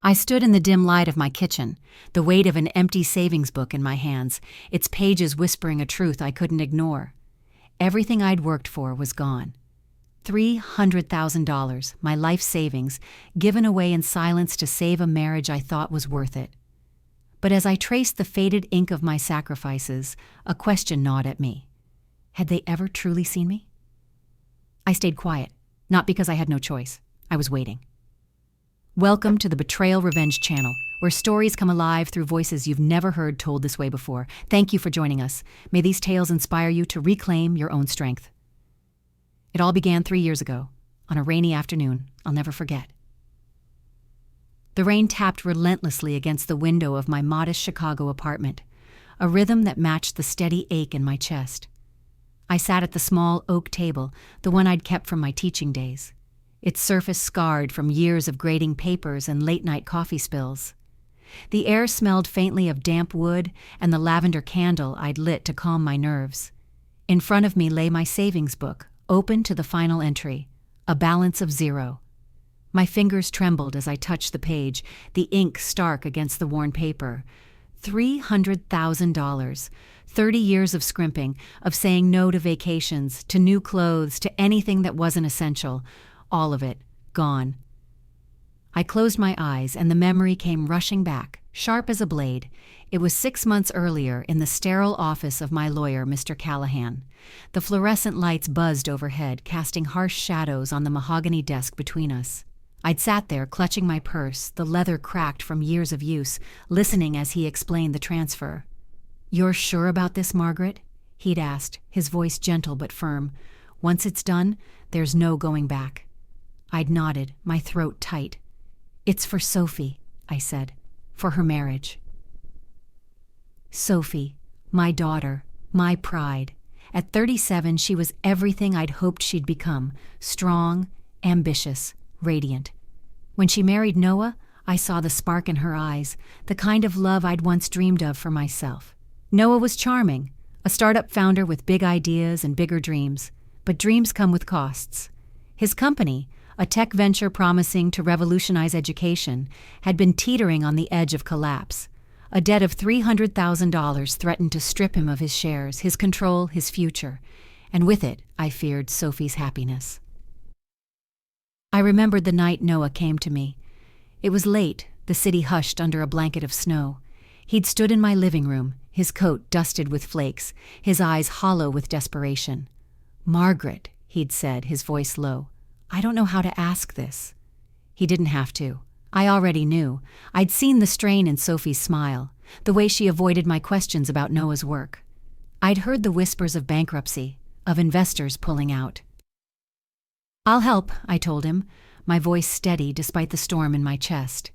I stood in the dim light of my kitchen, the weight of an empty savings book in my hands, its pages whispering a truth I couldn't ignore. Everything I'd worked for was gone. $300,000, my life savings, given away in silence to save a marriage I thought was worth it. But as I traced the faded ink of my sacrifices, a question gnawed at me. Had they ever truly seen me? I stayed quiet, not because I had no choice. I was waiting. Welcome to the Betrayal Revenge channel, where stories come alive through voices you've never heard told this way before. Thank you for joining us. May these tales inspire you to reclaim your own strength. It all began 3 years ago, on a rainy afternoon I'll never forget. The rain tapped relentlessly against the window of my modest Chicago apartment, a rhythm that matched the steady ache in my chest. I sat at the small oak table, the one I'd kept from my teaching days, its surface scarred from years of grading papers and late-night coffee spills. The air smelled faintly of damp wood and the lavender candle I'd lit to calm my nerves. In front of me lay my savings book, open to the final entry, a balance of 0. My fingers trembled as I touched the page, the ink stark against the worn paper. $300,000, 30 years of scrimping, of saying no to vacations, to new clothes, to anything that wasn't essential. All of it, gone. I closed my eyes and the memory came rushing back, sharp as a blade. It was 6 months earlier in the sterile office of my lawyer, Mr. Callahan. The fluorescent lights buzzed overhead, casting harsh shadows on the mahogany desk between us. I'd sat there, clutching my purse, the leather cracked from years of use, listening as he explained the transfer. "You're sure about this, Margaret?" he'd asked, his voice gentle but firm. "Once it's done, there's no going back." I'd nodded, my throat tight. "It's for Sophie," I said, "for her marriage." Sophie, my daughter, my pride. At 37, she was everything I'd hoped she'd become, strong, ambitious, radiant. When she married Noah, I saw the spark in her eyes, the kind of love I'd once dreamed of for myself. Noah was charming, a startup founder with big ideas and bigger dreams, but dreams come with costs. His company, a tech venture promising to revolutionize education, had been teetering on the edge of collapse. A debt of $300,000 threatened to strip him of his shares, his control, his future, and with it, I feared, Sophie's happiness. I remembered the night Noah came to me. It was late, the city hushed under a blanket of snow. He'd stood in my living room, his coat dusted with flakes, his eyes hollow with desperation. "Margaret," he'd said, his voice low, "I don't know how to ask this." He didn't have to. I already knew. I'd seen the strain in Sophie's smile, the way she avoided my questions about Noah's work. I'd heard the whispers of bankruptcy, of investors pulling out. "I'll help," I told him, my voice steady despite the storm in my chest.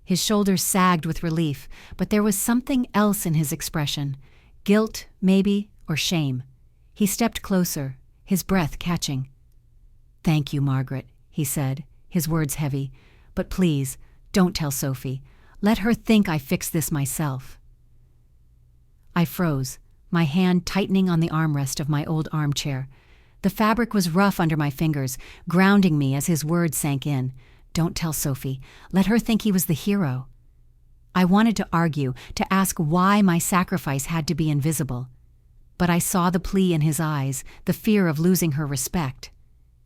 His shoulders sagged with relief, but there was something else in his expression. Guilt, maybe, or shame. He stepped closer, his breath catching. "Thank you, Margaret," he said, his words heavy. "But please, don't tell Sophie. Let her think I fixed this myself." I froze, my hand tightening on the armrest of my old armchair. The fabric was rough under my fingers, grounding me as his words sank in. "Don't tell Sophie. Let her think he was the hero." I wanted to argue, to ask why my sacrifice had to be invisible. But I saw the plea in his eyes, the fear of losing her respect.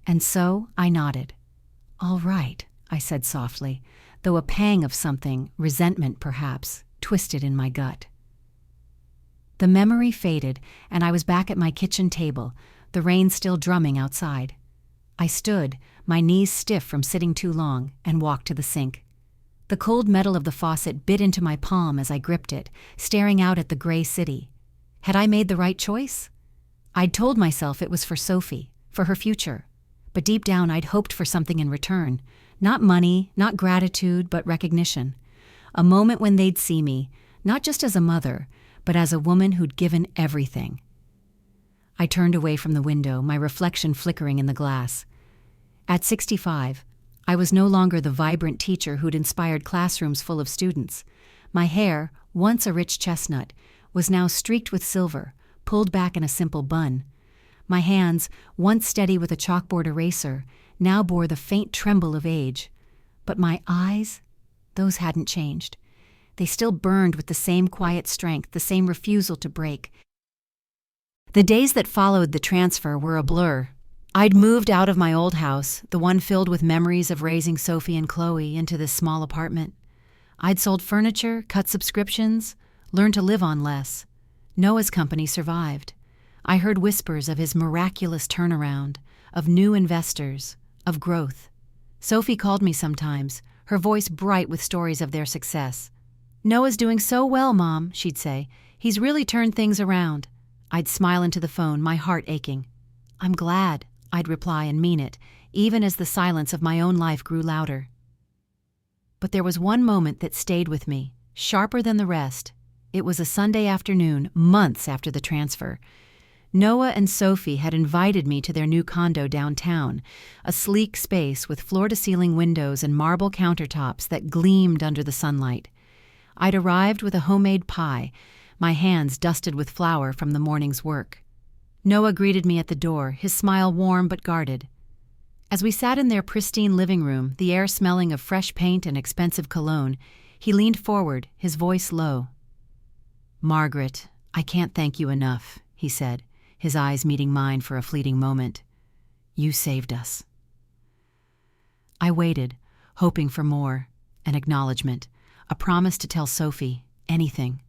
And so I nodded. "All right," I said softly, though a pang of something, resentment perhaps, twisted in my gut. The memory faded, and I was back at my kitchen table, the rain still drumming outside. I stood, my knees stiff from sitting too long, and walked to the sink. The cold metal of the faucet bit into my palm as I gripped it, staring out at the gray city. Had I made the right choice? I'd told myself it was for Sophie, for her future. But deep down I'd hoped for something in return. Not money, not gratitude, but recognition. A moment when they'd see me, not just as a mother, but as a woman who'd given everything. I turned away from the window, my reflection flickering in the glass. At 65, I was no longer the vibrant teacher who'd inspired classrooms full of students. My hair, once a rich chestnut, was now streaked with silver, pulled back in a simple bun. My hands, once steady with a chalkboard eraser, now bore the faint tremble of age. But my eyes, those hadn't changed. They still burned with the same quiet strength, the same refusal to break. The days that followed the transfer were a blur. I'd moved out of my old house, the one filled with memories of raising Sophie and Chloe, into this small apartment. I'd sold furniture, cut subscriptions, learned to live on less. Noah's company survived. I heard whispers of his miraculous turnaround, of new investors, of growth. Sophie called me sometimes, her voice bright with stories of their success. "Noah's doing so well, Mom," she'd say. "He's really turned things around." I'd smile into the phone, my heart aching. "I'm glad," I'd reply and mean it, even as the silence of my own life grew louder. But there was one moment that stayed with me, sharper than the rest. It was a Sunday afternoon, months after the transfer. Noah and Sophie had invited me to their new condo downtown, a sleek space with floor-to-ceiling windows and marble countertops that gleamed under the sunlight. I'd arrived with a homemade pie, my hands dusted with flour from the morning's work. Noah greeted me at the door, his smile warm but guarded. As we sat in their pristine living room, the air smelling of fresh paint and expensive cologne, he leaned forward, his voice low. "Margaret, I can't thank you enough," he said, his eyes meeting mine for a fleeting moment. "You saved us." I waited, hoping for more, an acknowledgement, a promise to tell Sophie anything.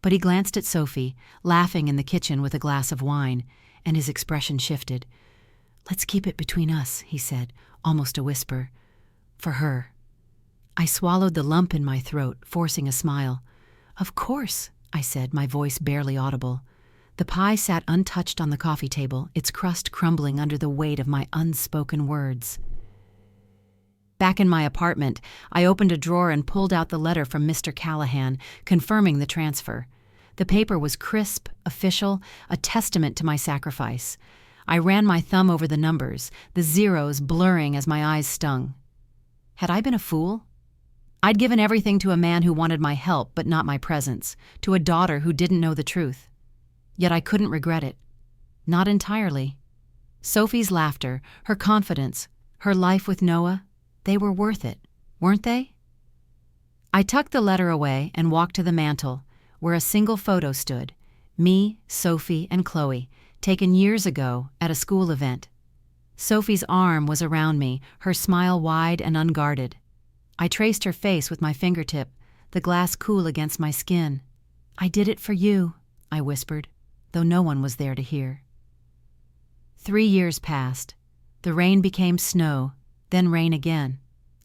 But he glanced at Sophie, laughing in the kitchen with a glass of wine, and his expression shifted. "Let's keep it between us," he said, almost a whisper. "For her." I swallowed the lump in my throat, forcing a smile. "Of course," I said, my voice barely audible. The pie sat untouched on the coffee table, its crust crumbling under the weight of my unspoken words. Back in my apartment, I opened a drawer and pulled out the letter from Mr. Callahan, confirming the transfer. The paper was crisp, official, a testament to my sacrifice. I ran my thumb over the numbers, the zeros blurring as my eyes stung. Had I been a fool? I'd given everything to a man who wanted my help but not my presence, to a daughter who didn't know the truth. Yet I couldn't regret it. Not entirely. Sophie's laughter, her confidence, her life with Noah, they were worth it, weren't they? I tucked the letter away and walked to the mantel, where a single photo stood, me, Sophie, and Chloe, taken years ago at a school event. Sophie's arm was around me, her smile wide and unguarded. I traced her face with my fingertip, the glass cool against my skin. "I did it for you," I whispered, though no one was there to hear. 3 years passed. The rain became snow, then rain again.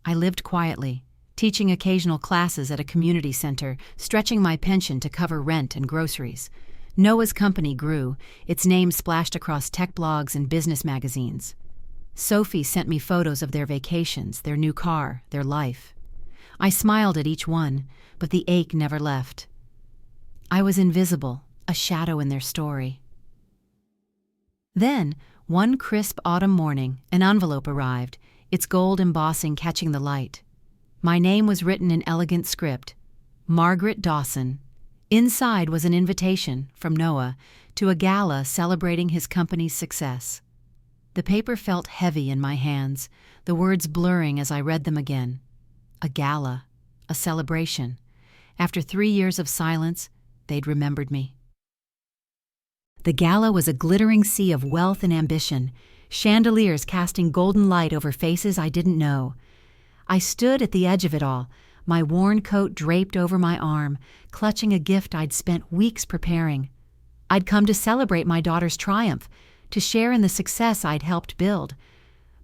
I lived quietly, teaching occasional classes at a community center, stretching my pension to cover rent and groceries. Noah's company grew, its name splashed across tech blogs and business magazines. Sophie sent me photos of their vacations, their new car, their life. I smiled at each one, but the ache never left. I was invisible, a shadow in their story. Then, one crisp autumn morning, an envelope arrived, its gold embossing catching the light. My name was written in elegant script, Margaret Dawson. Inside was an invitation, from Noah, to a gala celebrating his company's success. The paper felt heavy in my hands, the words blurring as I read them again. A gala, a celebration. After 3 years of silence, they'd remembered me. The gala was a glittering sea of wealth and ambition, chandeliers casting golden light over faces I didn't know. I stood at the edge of it all, my worn coat draped over my arm, clutching a gift I'd spent weeks preparing. I'd come to celebrate my daughter's triumph, to share in the success I'd helped build.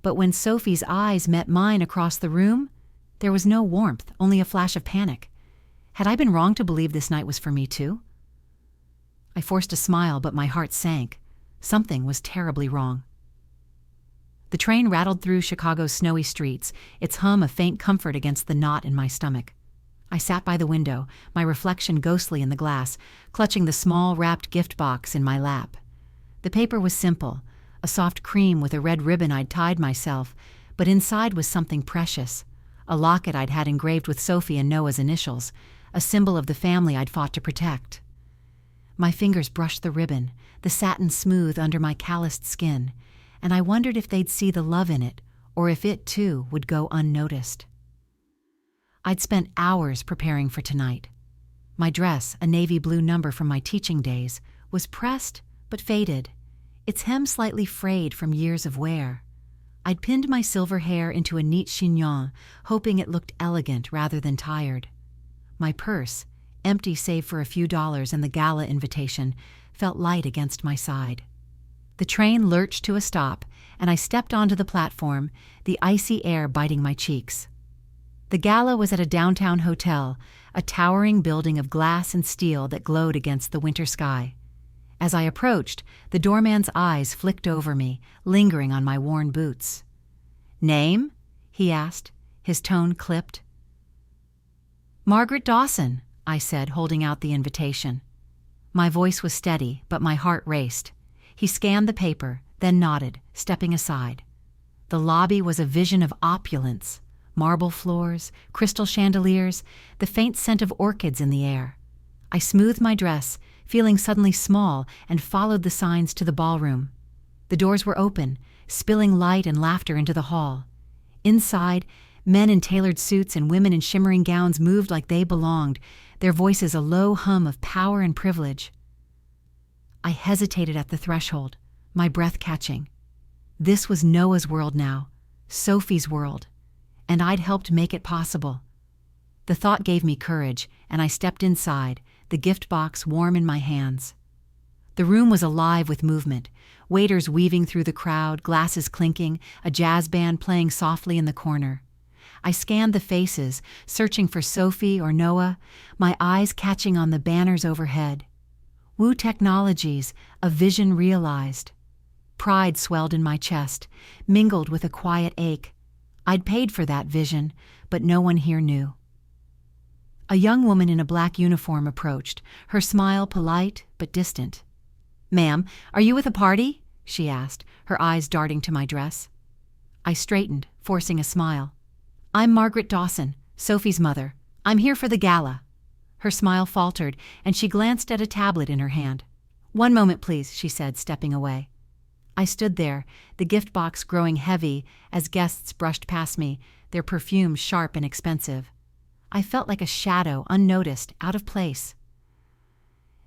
But when Sophie's eyes met mine across the room, there was no warmth, only a flash of panic. Had I been wrong to believe this night was for me too? I forced a smile, but my heart sank. Something was terribly wrong. The train rattled through Chicago's snowy streets, its hum a faint comfort against the knot in my stomach. I sat by the window, my reflection ghostly in the glass, clutching the small wrapped gift box in my lap. The paper was simple, a soft cream with a red ribbon I'd tied myself, but inside was something precious, a locket I'd had engraved with Sophie and Noah's initials, a symbol of the family I'd fought to protect. My fingers brushed the ribbon, the satin smooth under my calloused skin, and I wondered if they'd see the love in it, or if it, too, would go unnoticed. I'd spent hours preparing for tonight. My dress, a navy blue number from my teaching days, was pressed but faded, its hem slightly frayed from years of wear. I'd pinned my silver hair into a neat chignon, hoping it looked elegant rather than tired. My purse, empty save for a few dollars and the gala invitation, felt light against my side. The train lurched to a stop, and I stepped onto the platform, the icy air biting my cheeks. The gala was at a downtown hotel, a towering building of glass and steel that glowed against the winter sky. As I approached, the doorman's eyes flicked over me, lingering on my worn boots. "Name?" he asked, his tone clipped. "Margaret Dawson," I said, holding out the invitation. My voice was steady, but my heart raced. He scanned the paper, then nodded, stepping aside. The lobby was a vision of opulence. Marble floors, crystal chandeliers, the faint scent of orchids in the air. I smoothed my dress, feeling suddenly small, and followed the signs to the ballroom. The doors were open, spilling light and laughter into the hall. Inside, men in tailored suits and women in shimmering gowns moved like they belonged, their voices a low hum of power and privilege. I hesitated at the threshold, my breath catching. This was Noah's world now, Sophie's world, and I'd helped make it possible. The thought gave me courage, and I stepped inside, the gift box warm in my hands. The room was alive with movement, waiters weaving through the crowd, glasses clinking, a jazz band playing softly in the corner. I scanned the faces, searching for Sophie or Noah, my eyes catching on the banners overhead. Woo Technologies, a vision realized. Pride swelled in my chest, mingled with a quiet ache. I'd paid for that vision, but no one here knew. A young woman in a black uniform approached, her smile polite but distant. "Ma'am, are you with a party?" she asked, her eyes darting to my dress. I straightened, forcing a smile. "I'm Margaret Dawson, Sophie's mother. I'm here for the gala." Her smile faltered, and she glanced at a tablet in her hand. "One moment, please," she said, stepping away. I stood there, the gift box growing heavy as guests brushed past me, their perfume sharp and expensive. I felt like a shadow, unnoticed, out of place.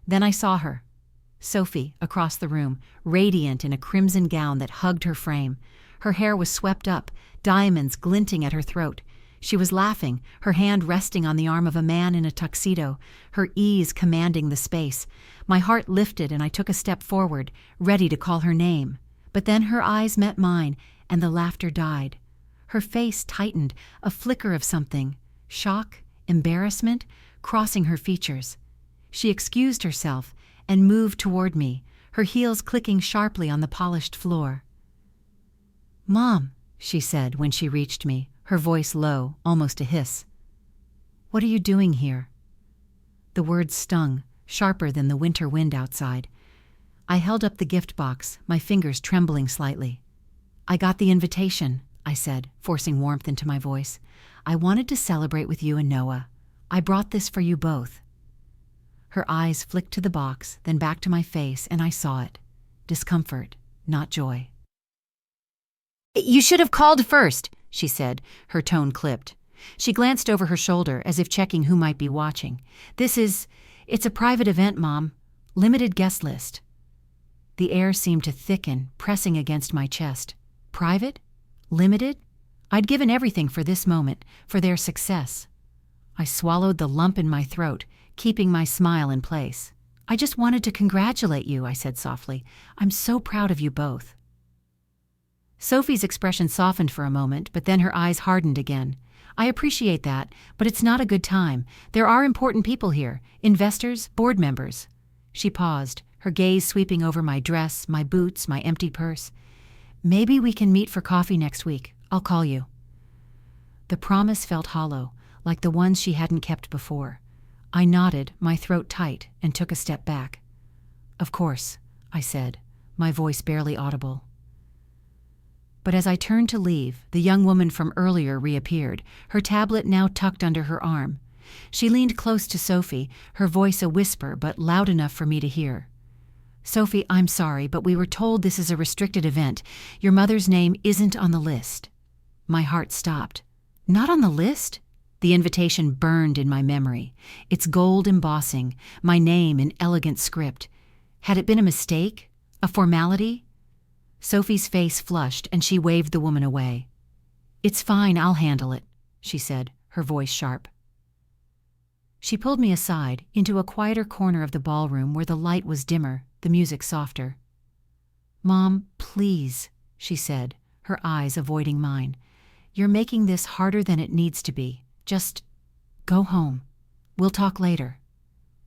Then I saw her, Sophie, across the room, radiant in a crimson gown that hugged her frame. Her hair was swept up, diamonds glinting at her throat. She was laughing, her hand resting on the arm of a man in a tuxedo, her ease commanding the space. My heart lifted and I took a step forward, ready to call her name. But then her eyes met mine, and the laughter died. Her face tightened, a flicker of something, shock, embarrassment, crossing her features. She excused herself and moved toward me, her heels clicking sharply on the polished floor. "Mom," she said when she reached me, her voice low, almost a hiss. "What are you doing here?" The words stung, sharper than the winter wind outside. I held up the gift box, my fingers trembling slightly. "I got the invitation," I said, forcing warmth into my voice. "I wanted to celebrate with you and Noah. I brought this for you both." Her eyes flicked to the box, then back to my face, and I saw it. Discomfort, not joy. "You should have called first," she said, her tone clipped. She glanced over her shoulder as if checking who might be watching. It's a private event, Mom. Limited guest list." The air seemed to thicken, pressing against my chest. Private? Limited? I'd given everything for this moment, for their success. I swallowed the lump in my throat, keeping my smile in place. "I just wanted to congratulate you," I said softly. "I'm so proud of you both." Sophie's expression softened for a moment, but then her eyes hardened again. "I appreciate that, but it's not a good time. There are important people here, investors, board members." She paused, her gaze sweeping over my dress, my boots, my empty purse. "Maybe we can meet for coffee next week. I'll call you." The promise felt hollow, like the ones she hadn't kept before. I nodded, my throat tight, and took a step back. "Of course," I said, my voice barely audible. But as I turned to leave, the young woman from earlier reappeared, her tablet now tucked under her arm. She leaned close to Sophie, her voice a whisper but loud enough for me to hear. "Sophie, I'm sorry, but we were told this is a restricted event. Your mother's name isn't on the list." My heart stopped. "Not on the list? The invitation burned in my memory, its gold embossing, my name in elegant script. Had it been a mistake? A formality? Sophie's face flushed, and she waved the woman away. "It's fine, I'll handle it," she said, her voice sharp. She pulled me aside, into a quieter corner of the ballroom where the light was dimmer, the music softer. "Mom, please," she said, her eyes avoiding mine. "You're making this harder than it needs to be. Just go home. We'll talk later."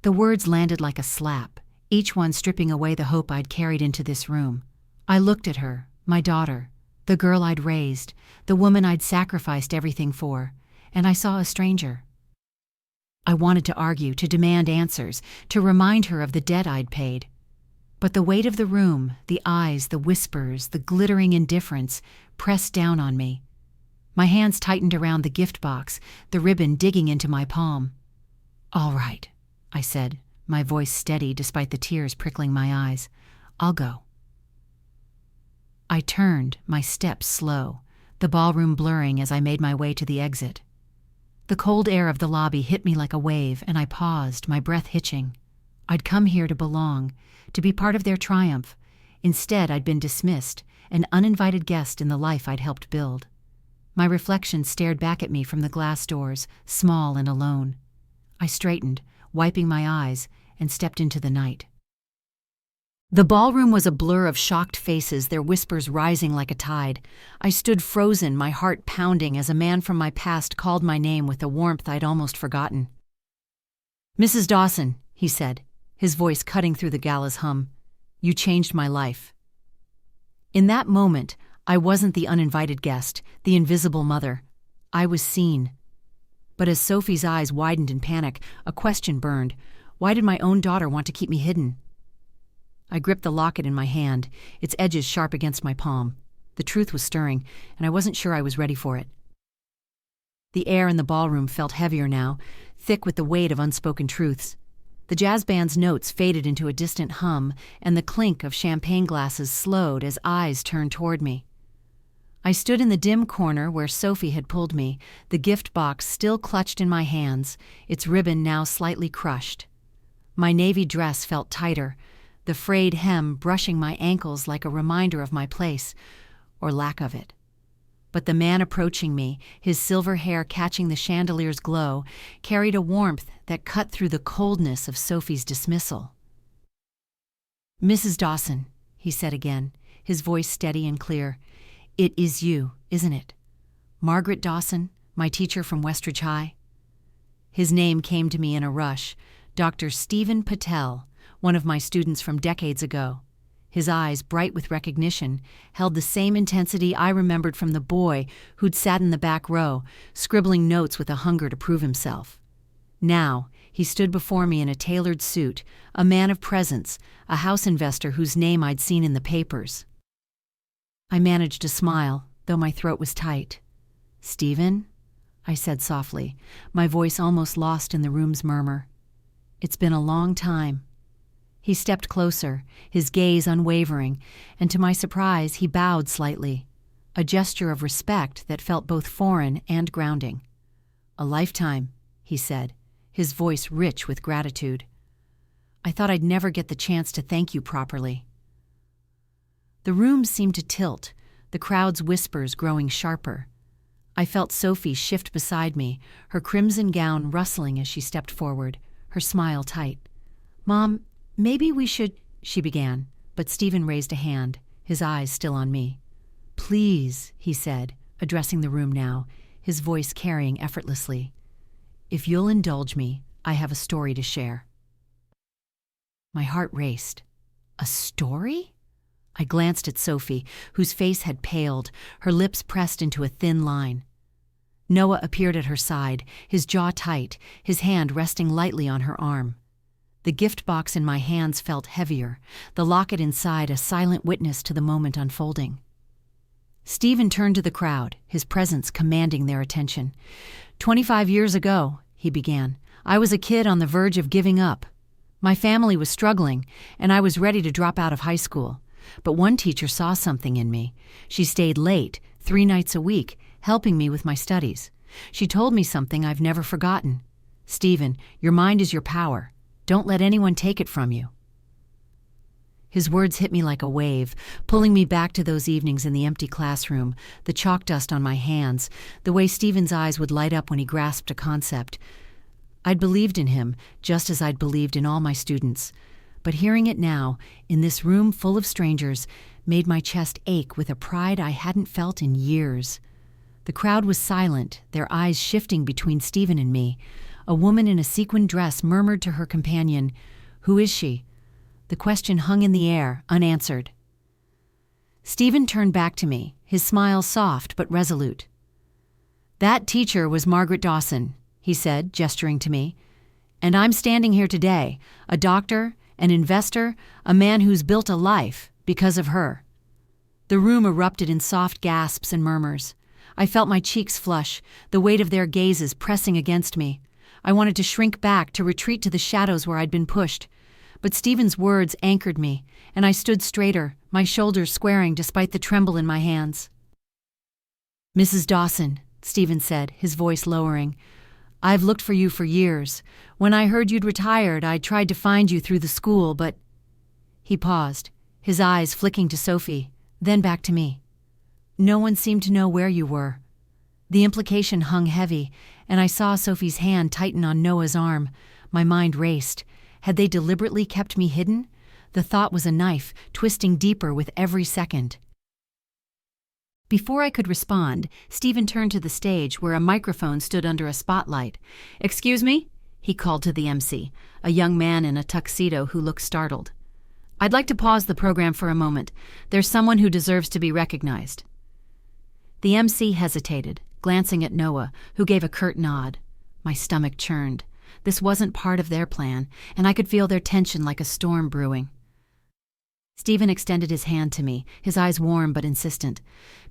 The words landed like a slap, each one stripping away the hope I'd carried into this room. I looked at her, my daughter, the girl I'd raised, the woman I'd sacrificed everything for, and I saw a stranger. I wanted to argue, to demand answers, to remind her of the debt I'd paid. But the weight of the room, the eyes, the whispers, the glittering indifference, pressed down on me. My hands tightened around the gift box, the ribbon digging into my palm. "All right," I said, my voice steady despite the tears prickling my eyes. "I'll go." I turned, my steps slow, the ballroom blurring as I made my way to the exit. The cold air of the lobby hit me like a wave, and I paused, my breath hitching. I'd come here to belong, to be part of their triumph. Instead, I'd been dismissed, an uninvited guest in the life I'd helped build. My reflection stared back at me from the glass doors, small and alone. I straightened, wiping my eyes, and stepped into the night. The ballroom was a blur of shocked faces, their whispers rising like a tide. I stood frozen, my heart pounding as a man from my past called my name with a warmth I'd almost forgotten. "Mrs. Dawson," he said, his voice cutting through the Gala's hum, "you changed my life." In that moment, I wasn't the uninvited guest, the invisible mother. I was seen. But as Sophie's eyes widened in panic, a question burned. Why did my own daughter want to keep me hidden? I gripped the locket in my hand, its edges sharp against my palm. The truth was stirring, and I wasn't sure I was ready for it. The air in the ballroom felt heavier now, thick with the weight of unspoken truths. The jazz band's notes faded into a distant hum, and the clink of champagne glasses slowed as eyes turned toward me. I stood in the dim corner where Sophie had pulled me, the gift box still clutched in my hands, its ribbon now slightly crushed. My navy dress felt tighter, the frayed hem brushing my ankles like a reminder of my place, or lack of it. But the man approaching me, his silver hair catching the chandelier's glow, carried a warmth that cut through the coldness of Sophie's dismissal. "Mrs. Dawson," he said again, his voice steady and clear, "it is you, isn't it? Margaret Dawson, my teacher from Westridge High?" His name came to me in a rush, Dr. Stephen Patel, one of my students from decades ago. His eyes, bright with recognition, held the same intensity I remembered from the boy who'd sat in the back row, scribbling notes with a hunger to prove himself. Now, he stood before me in a tailored suit, a man of presence, a house investor whose name I'd seen in the papers. I managed to smile, though my throat was tight. "Stephen?" I said softly, my voice almost lost in the room's murmur. "It's been a long time." He stepped closer, his gaze unwavering, and to my surprise he bowed slightly, a gesture of respect that felt both foreign and grounding. "A lifetime," he said, his voice rich with gratitude. "I thought I'd never get the chance to thank you properly." The room seemed to tilt, the crowd's whispers growing sharper. I felt Sophie shift beside me, her crimson gown rustling as she stepped forward, her smile tight. "Mom, maybe we should," she began, but Stephen raised a hand, his eyes still on me. "Please," he said, addressing the room now, his voice carrying effortlessly. "If you'll indulge me, I have a story to share." My heart raced. A story? I glanced at Sophie, whose face had paled, her lips pressed into a thin line. Noah appeared at her side, his jaw tight, his hand resting lightly on her arm. The gift box in my hands felt heavier, the locket inside a silent witness to the moment unfolding. Stephen turned to the crowd, his presence commanding their attention. 25 years ago, he began, I was a kid on the verge of giving up. My family was struggling, and I was ready to drop out of high school. But one teacher saw something in me. She stayed late, 3 nights a week, helping me with my studies. She told me something I've never forgotten. "Stephen, your mind is your power. Don't let anyone take it from you." His words hit me like a wave, pulling me back to those evenings in the empty classroom, the chalk dust on my hands, the way Stephen's eyes would light up when he grasped a concept. I'd believed in him, just as I'd believed in all my students. But hearing it now, in this room full of strangers, made my chest ache with a pride I hadn't felt in years. The crowd was silent, their eyes shifting between Stephen and me. A woman in a sequined dress murmured to her companion, "Who is she?" The question hung in the air, unanswered. Stephen turned back to me, his smile soft but resolute. "That teacher was Margaret Dawson," he said, gesturing to me. "And I'm standing here today, a doctor, an investor, a man who's built a life because of her." The room erupted in soft gasps and murmurs. I felt my cheeks flush, the weight of their gazes pressing against me. I wanted to shrink back, to retreat to the shadows where I'd been pushed. But Stephen's words anchored me, and I stood straighter, my shoulders squaring despite the tremble in my hands. "Mrs. Dawson," Stephen said, his voice lowering, "I've looked for you for years. When I heard you'd retired, I tried to find you through the school, but—" He paused, his eyes flicking to Sophie, then back to me. "No one seemed to know where you were." The implication hung heavy, and I saw Sophie's hand tighten on Noah's arm. My mind raced. Had they deliberately kept me hidden? The thought was a knife, twisting deeper with every second. Before I could respond, Stephen turned to the stage where a microphone stood under a spotlight. "Excuse me?" he called to the MC, a young man in a tuxedo who looked startled. "I'd like to pause the program for a moment. There's someone who deserves to be recognized." The MC hesitated, glancing at Noah, who gave a curt nod. My stomach churned. This wasn't part of their plan, and I could feel their tension like a storm brewing. Stephen extended his hand to me, his eyes warm but insistent.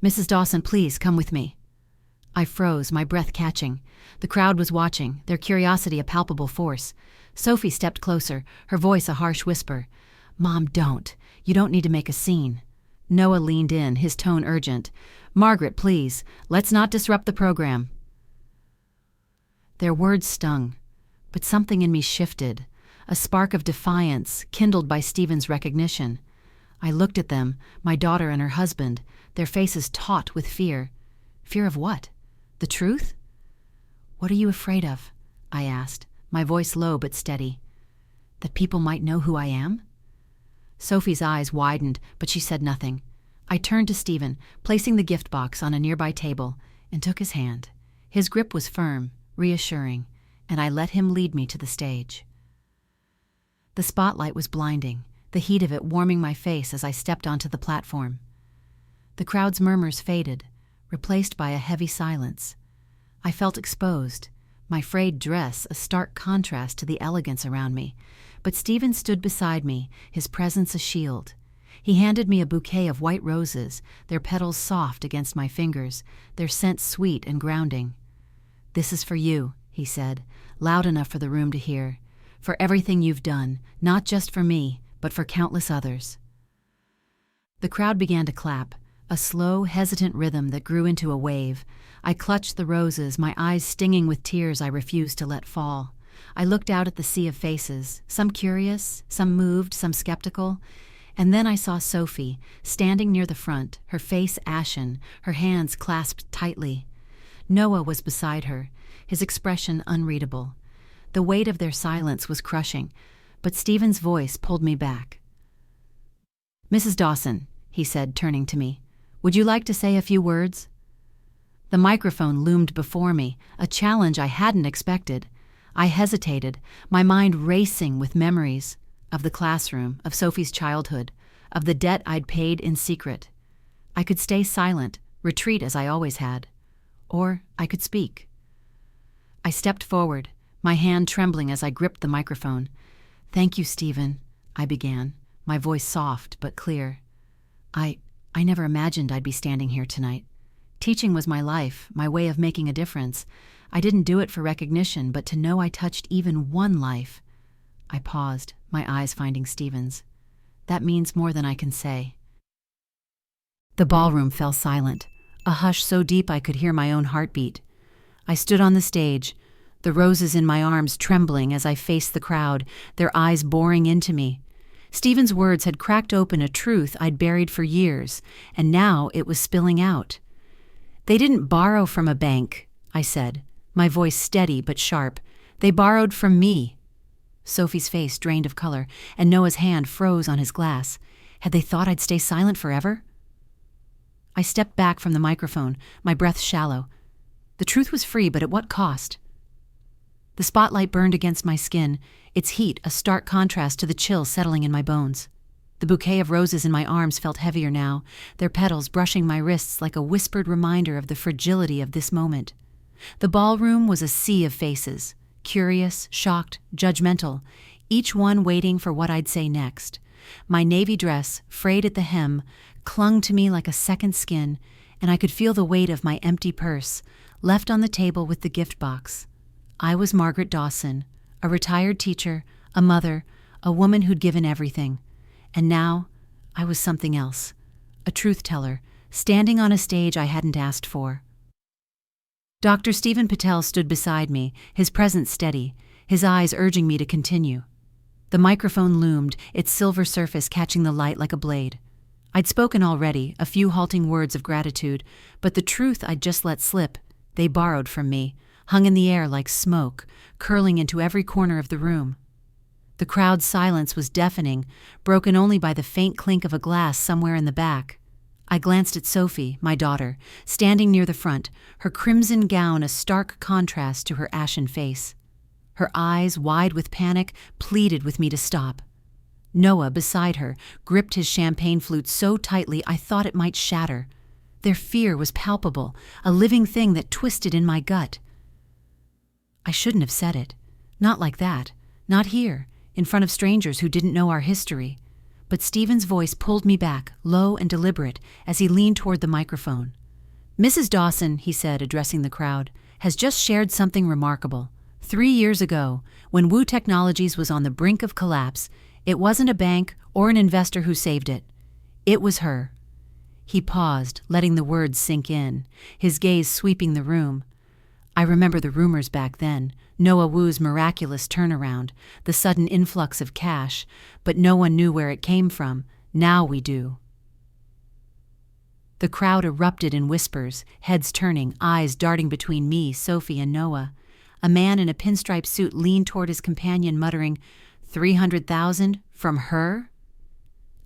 "Mrs. Dawson, please come with me." I froze, my breath catching. The crowd was watching, their curiosity a palpable force. Sophie stepped closer, her voice a harsh whisper. "Mom, don't. You don't need to make a scene." Noah leaned in, his tone urgent. "Margaret, please, let's not disrupt the program." Their words stung, but something in me shifted, a spark of defiance kindled by Stephen's recognition. I looked at them, my daughter and her husband, their faces taut with fear. Fear of what? The truth? "What are you afraid of?" I asked, my voice low but steady. "That people might know who I am?" Sophie's eyes widened, but she said nothing. I turned to Stephen, placing the gift box on a nearby table, and took his hand. His grip was firm, reassuring, and I let him lead me to the stage. The spotlight was blinding, the heat of it warming my face as I stepped onto the platform. The crowd's murmurs faded, replaced by a heavy silence. I felt exposed, my frayed dress a stark contrast to the elegance around me, but Stephen stood beside me, his presence a shield. He handed me a bouquet of white roses, their petals soft against my fingers, their scent sweet and grounding. "This is for you," he said, loud enough for the room to hear. "For everything you've done, not just for me, but for countless others." The crowd began to clap, a slow, hesitant rhythm that grew into a wave. I clutched the roses, my eyes stinging with tears I refused to let fall. I looked out at the sea of faces, some curious, some moved, some skeptical, and then I saw Sophie, standing near the front, her face ashen, her hands clasped tightly. Noah was beside her, his expression unreadable. The weight of their silence was crushing, but Stephen's voice pulled me back. "Mrs. Dawson," he said, turning to me, "would you like to say a few words?" The microphone loomed before me, a challenge I hadn't expected. I hesitated, my mind racing with memories of the classroom, of Sophie's childhood, of the debt I'd paid in secret. I could stay silent, retreat as I always had, or I could speak. I stepped forward, my hand trembling as I gripped the microphone. "Thank you, Stephen," I began, my voice soft but clear. I never imagined I'd be standing here tonight. Teaching was my life, my way of making a difference. I didn't do it for recognition, but to know I touched even one life. I paused, my eyes finding Stephen's. That means more than I can say. The ballroom fell silent, a hush so deep I could hear my own heartbeat. I stood on the stage, the roses in my arms trembling as I faced the crowd, their eyes boring into me. Stephen's words had cracked open a truth I'd buried for years, and now it was spilling out. "They didn't borrow from a bank," I said, my voice steady but sharp. "They borrowed from me." Sophie's face drained of color, and Noah's hand froze on his glass. Had they thought I'd stay silent forever? I stepped back from the microphone, my breath shallow. The truth was free, but at what cost? The spotlight burned against my skin, its heat a stark contrast to the chill settling in my bones. The bouquet of roses in my arms felt heavier now, their petals brushing my wrists like a whispered reminder of the fragility of this moment. The ballroom was a sea of faces, curious, shocked, judgmental, each one waiting for what I'd say next. My navy dress, frayed at the hem, clung to me like a second skin, and I could feel the weight of my empty purse, left on the table with the gift box. I was Margaret Dawson, a retired teacher, a mother, a woman who'd given everything. And now, I was something else, a truth teller, standing on a stage I hadn't asked for. Dr. Stephen Patel stood beside me, his presence steady, his eyes urging me to continue. The microphone loomed, its silver surface catching the light like a blade. I'd spoken already, a few halting words of gratitude, but the truth I'd just let slip, they borrowed from me, hung in the air like smoke, curling into every corner of the room. The crowd's silence was deafening, broken only by the faint clink of a glass somewhere in the back. I glanced at Sophie, my daughter, standing near the front, her crimson gown a stark contrast to her ashen face. Her eyes, wide with panic, pleaded with me to stop. Noah, beside her, gripped his champagne flute so tightly I thought it might shatter. Their fear was palpable, a living thing that twisted in my gut. I shouldn't have said it. Not like that. Not here, in front of strangers who didn't know our history. But Stephen's voice pulled me back, low and deliberate, as he leaned toward the microphone. "Mrs. Dawson," he said, addressing the crowd, "has just shared something remarkable. 3 years ago, when Wu Technologies was on the brink of collapse, it wasn't a bank or an investor who saved it. It was her." He paused, letting the words sink in, his gaze sweeping the room. I remember the rumors back then, Noah Wu's miraculous turnaround, the sudden influx of cash, but no one knew where it came from. Now we do. The crowd erupted in whispers, heads turning, eyes darting between me, Sophie, and Noah. A man in a pinstripe suit leaned toward his companion, muttering, "300,000 from her?"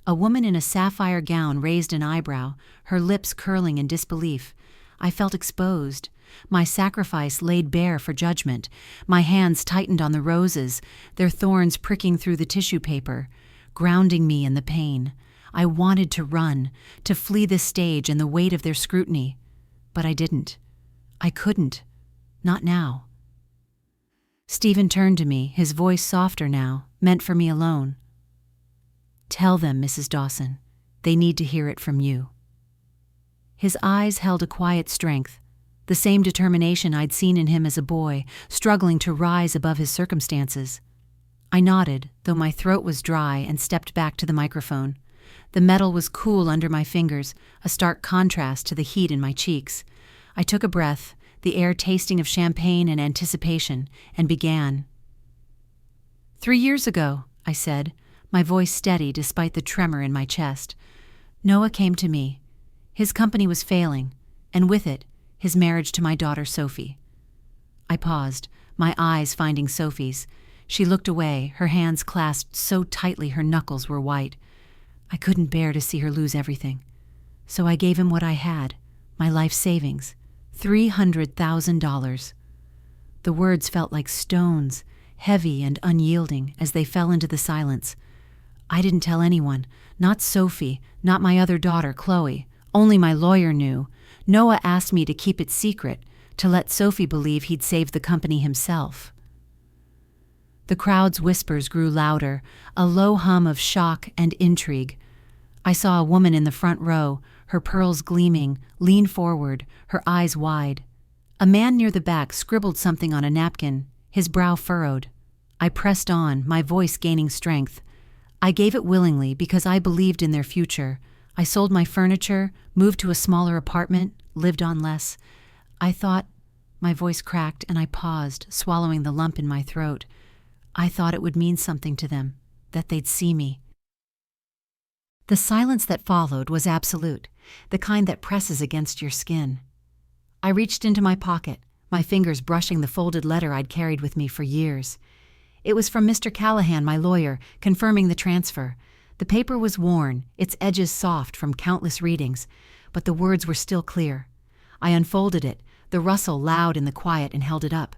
A woman in a sapphire gown raised an eyebrow, her lips curling in disbelief. I felt exposed. My sacrifice laid bare for judgment. My hands tightened on the roses, their thorns pricking through the tissue paper, grounding me in the pain. I wanted to run, to flee this stage and the weight of their scrutiny. But I didn't. I couldn't. Not now. Stephen turned to me, his voice softer now, meant for me alone. "Tell them, Mrs. Dawson. They need to hear it from you." His eyes held a quiet strength, the same determination I'd seen in him as a boy, struggling to rise above his circumstances. I nodded, though my throat was dry, and stepped back to the microphone. The metal was cool under my fingers, a stark contrast to the heat in my cheeks. I took a breath, the air tasting of champagne and anticipation, and began. 3 years ago, I said, my voice steady despite the tremor in my chest. Noah came to me. His company was failing, and with it, his marriage to my daughter Sophie. I paused, my eyes finding Sophie's. She looked away, her hands clasped so tightly her knuckles were white. I couldn't bear to see her lose everything. So I gave him what I had, my life savings, $300,000. The words felt like stones, heavy and unyielding as they fell into the silence. I didn't tell anyone, not Sophie, not my other daughter, Chloe. Only my lawyer knew. Noah asked me to keep it secret, to let Sophie believe he'd saved the company himself. The crowd's whispers grew louder, a low hum of shock and intrigue. I saw a woman in the front row, her pearls gleaming, lean forward, her eyes wide. A man near the back scribbled something on a napkin, his brow furrowed. I pressed on, my voice gaining strength. I gave it willingly because I believed in their future. I sold my furniture, moved to a smaller apartment, lived on less. I thought, My voice cracked and I paused, swallowing the lump in my throat. I thought it would mean something to them, that they'd see me. The silence that followed was absolute, the kind that presses against your skin. I reached into my pocket, my fingers brushing the folded letter I'd carried with me for years. It was from Mr. Callahan, my lawyer, confirming the transfer. The paper was worn, its edges soft from countless readings, but the words were still clear. I unfolded it, the rustle loud in the quiet, and held it up.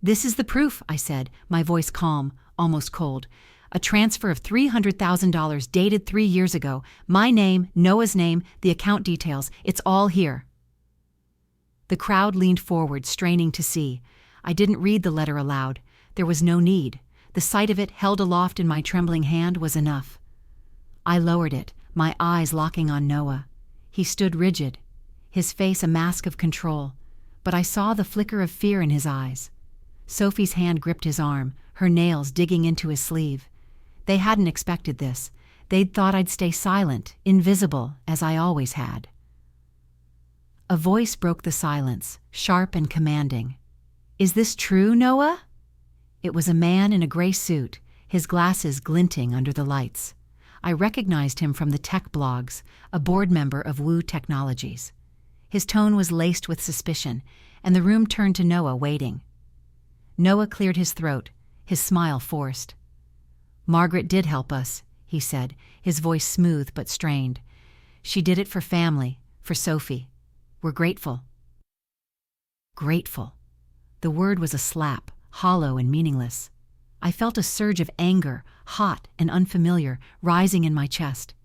"This is the proof," I said, my voice calm, almost cold. "A transfer of $300,000 dated 3 years ago. My name, Noah's name, the account details. It's all here." The crowd leaned forward, straining to see. I didn't read the letter aloud. There was no need. The sight of it, held aloft in my trembling hand, was enough. I lowered it, my eyes locking on Noah. He stood rigid, his face a mask of control, but I saw the flicker of fear in his eyes. Sophie's hand gripped his arm, her nails digging into his sleeve. They hadn't expected this. They'd thought I'd stay silent, invisible, as I always had. A voice broke the silence, sharp and commanding. "Is this true, Noah?" It was a man in a gray suit, his glasses glinting under the lights. I recognized him from the tech blogs, a board member of Woo Technologies. His tone was laced with suspicion, and the room turned to Noah waiting. Noah cleared his throat, his smile forced. "Margaret did help us," he said, his voice smooth but strained. "She did it for family, for Sophie. We're grateful." Grateful. The word was a slap, hollow and meaningless. I felt a surge of anger, hot and unfamiliar, rising in my chest.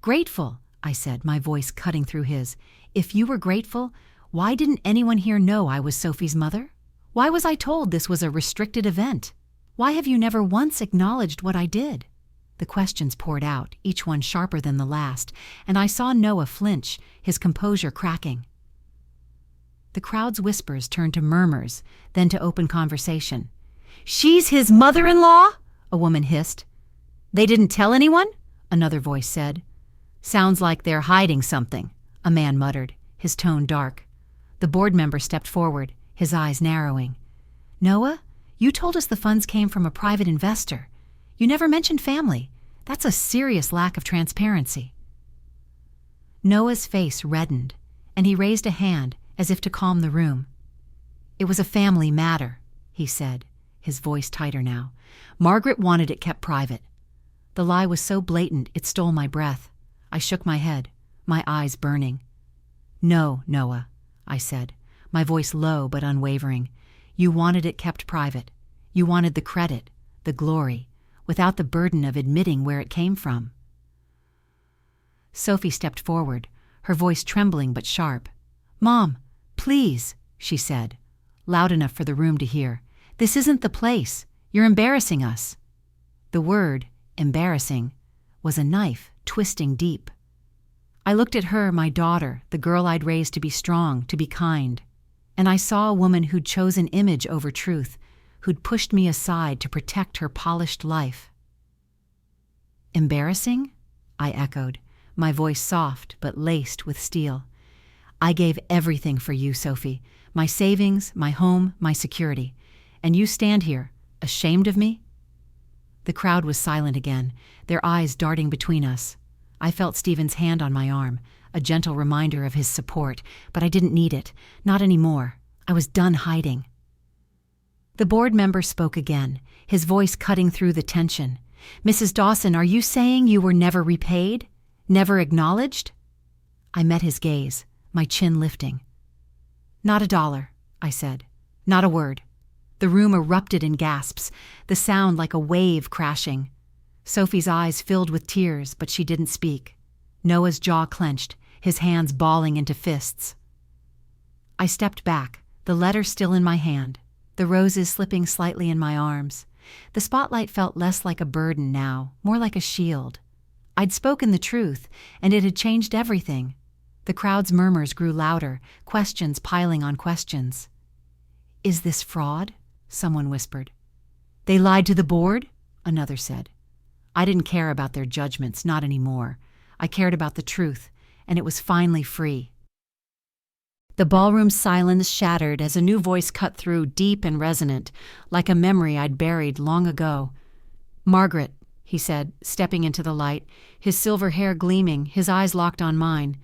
"Grateful," I said, my voice cutting through his. "If you were grateful, why didn't anyone here know I was Sophie's mother? Why was I told this was a restricted event? Why have you never once acknowledged what I did?" The questions poured out, each one sharper than the last, and I saw Noah flinch, his composure cracking. The crowd's whispers turned to murmurs, then to open conversation. "She's his mother-in-law?" a woman hissed. "They didn't tell anyone?" another voice said. "Sounds like they're hiding something," a man muttered, his tone dark. The board member stepped forward, his eyes narrowing. "Noah, you told us the funds came from a private investor. You never mentioned family. That's a serious lack of transparency." Noah's face reddened, and he raised a hand as if to calm the room. "It was a family matter," he said, his voice tighter now. "Margaret wanted it kept private." The lie was so blatant it stole my breath. I shook my head, my eyes burning. "No, Noah," I said, my voice low but unwavering. "You wanted it kept private. You wanted the credit, the glory, without the burden of admitting where it came from." Sophie stepped forward, her voice trembling but sharp. "Mom, please," she said, loud enough for the room to hear. "This isn't the place. You're embarrassing us." The word, embarrassing, was a knife twisting deep. I looked at her, my daughter, the girl I'd raised to be strong, to be kind, and I saw a woman who'd chosen image over truth, who'd pushed me aside to protect her polished life. "Embarrassing?" I echoed, my voice soft but laced with steel. "I gave everything for you, Sophie, my savings, my home, my security, and you stand here, ashamed of me?" The crowd was silent again, their eyes darting between us. I felt Stephen's hand on my arm, a gentle reminder of his support, but I didn't need it, not anymore. I was done hiding. The board member spoke again, his voice cutting through the tension. "Mrs. Dawson, are you saying you were never repaid? Never acknowledged?" I met his gaze, my chin lifting. "Not a dollar," I said. "Not a word." The room erupted in gasps, the sound like a wave crashing. Sophie's eyes filled with tears, but she didn't speak. Noah's jaw clenched, his hands balling into fists. I stepped back, the letter still in my hand, the roses slipping slightly in my arms. The spotlight felt less like a burden now, more like a shield. I'd spoken the truth, and it had changed everything. The crowd's murmurs grew louder, questions piling on questions. "Is this fraud?" someone whispered. "They lied to the board?" another said. I didn't care about their judgments, not anymore. I cared about the truth, and it was finally free. The ballroom silence shattered as a new voice cut through, deep and resonant, like a memory I'd buried long ago. "Margaret," he said, stepping into the light, his silver hair gleaming, his eyes locked on mine.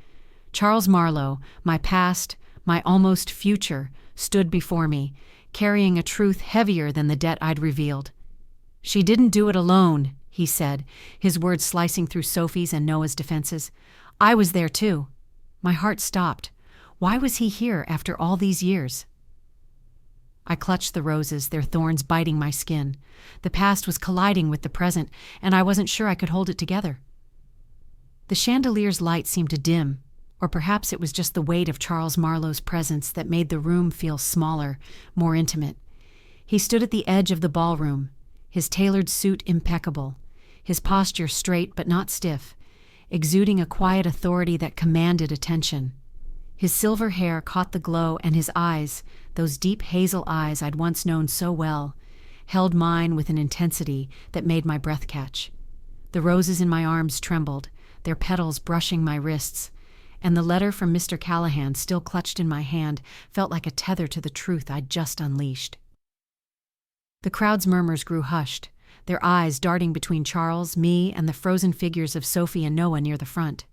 Charles Marlowe, my past, my almost future, stood before me, carrying a truth heavier than the debt I'd revealed. "She didn't do it alone," he said, his words slicing through Sophie's and Noah's defenses. "I was there too." My heart stopped. Why was he here after all these years? I clutched the roses, their thorns biting my skin. The past was colliding with the present, and I wasn't sure I could hold it together. The chandelier's light seemed to dim, or perhaps it was just the weight of Charles Marlowe's presence that made the room feel smaller, more intimate. He stood at the edge of the ballroom, his tailored suit impeccable, his posture straight but not stiff, exuding a quiet authority that commanded attention. His silver hair caught the glow, and his eyes, those deep hazel eyes I'd once known so well, held mine with an intensity that made my breath catch. The roses in my arms trembled, their petals brushing my wrists, and the letter from Mr. Callahan, still clutched in my hand, felt like a tether to the truth I'd just unleashed. The crowd's murmurs grew hushed, their eyes darting between Charles, me, and the frozen figures of Sophie and Noah near the front.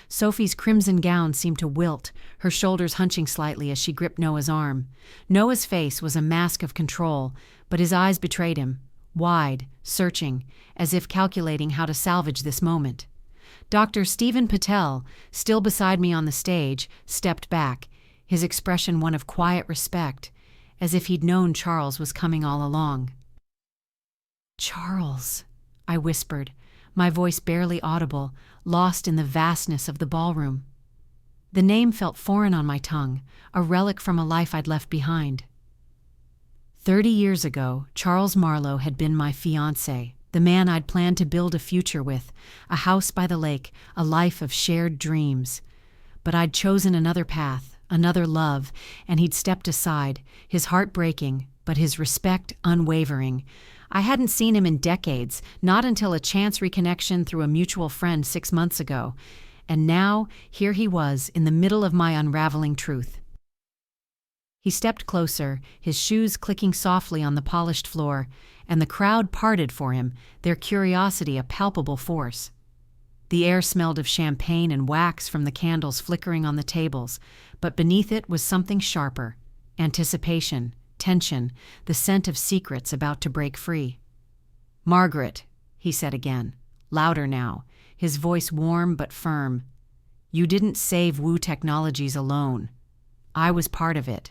Sophie's crimson gown seemed to wilt, her shoulders hunching slightly as she gripped Noah's arm. Noah's face was a mask of control, but his eyes betrayed him, wide, searching, as if calculating how to salvage this moment. Dr. Stephen Patel, still beside me on the stage, stepped back, his expression one of quiet respect, as if he'd known Charles was coming all along. "Charles," I whispered, my voice barely audible, lost in the vastness of the ballroom. The name felt foreign on my tongue, a relic from a life I'd left behind. 30 years ago, Charles Marlowe had been my fiancé, the man I'd planned to build a future with, a house by the lake, a life of shared dreams. But I'd chosen another path, another love, and he'd stepped aside, his heart breaking, but his respect unwavering. I hadn't seen him in decades, not until a chance reconnection through a mutual friend 6 months ago. And now, here he was, in the middle of my unraveling truth. He stepped closer, his shoes clicking softly on the polished floor, and the crowd parted for him, their curiosity a palpable force. The air smelled of champagne and wax from the candles flickering on the tables, but beneath it was something sharper: anticipation, tension, the scent of secrets about to break free. "Margaret," he said again, louder now, his voice warm but firm. "You didn't save Wu Technologies alone. I was part of it."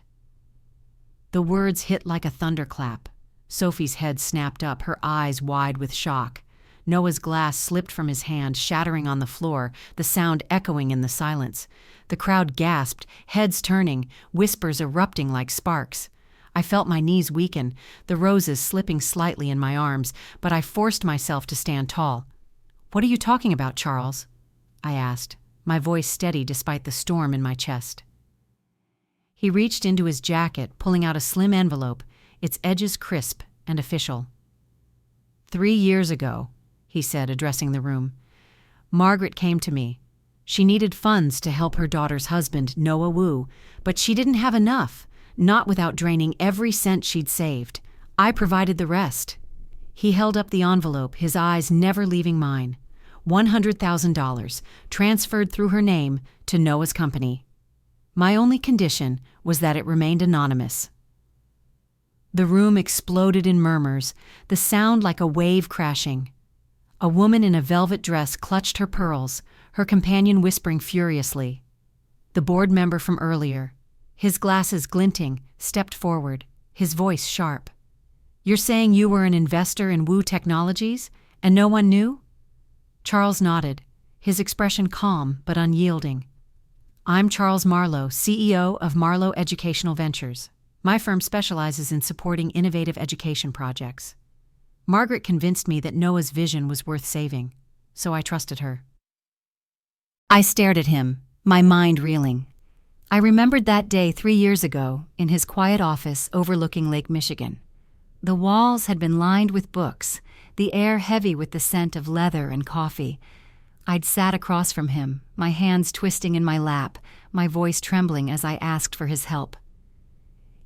The words hit like a thunderclap. Sophie's head snapped up, her eyes wide with shock. Noah's glass slipped from his hand, shattering on the floor, the sound echoing in the silence. The crowd gasped, heads turning, whispers erupting like sparks. I felt my knees weaken, the roses slipping slightly in my arms, but I forced myself to stand tall. "What are you talking about, Charles?" I asked, my voice steady despite the storm in my chest. He reached into his jacket, pulling out a slim envelope, its edges crisp and official. 3 years ago, he said, addressing the room, Margaret came to me. She needed funds to help her daughter's husband, Noah Wu, but she didn't have enough, not without draining every cent she'd saved. I provided the rest. He held up the envelope, his eyes never leaving mine. $100,000, transferred through her name to Noah's company. My only condition was that it remained anonymous. The room exploded in murmurs, the sound like a wave crashing. A woman in a velvet dress clutched her pearls, her companion whispering furiously. The board member from earlier, his glasses glinting, stepped forward, his voice sharp. "You're saying you were an investor in Wu Technologies, and no one knew?" Charles nodded, his expression calm but unyielding. "I'm Charles Marlowe, CEO of Marlowe Educational Ventures. My firm specializes in supporting innovative education projects. Margaret convinced me that Noah's vision was worth saving, so I trusted her." I stared at him, my mind reeling. I remembered that day 3 years ago in his quiet office overlooking Lake Michigan. The walls had been lined with books, the air heavy with the scent of leather and coffee. I'd sat across from him, my hands twisting in my lap, my voice trembling as I asked for his help.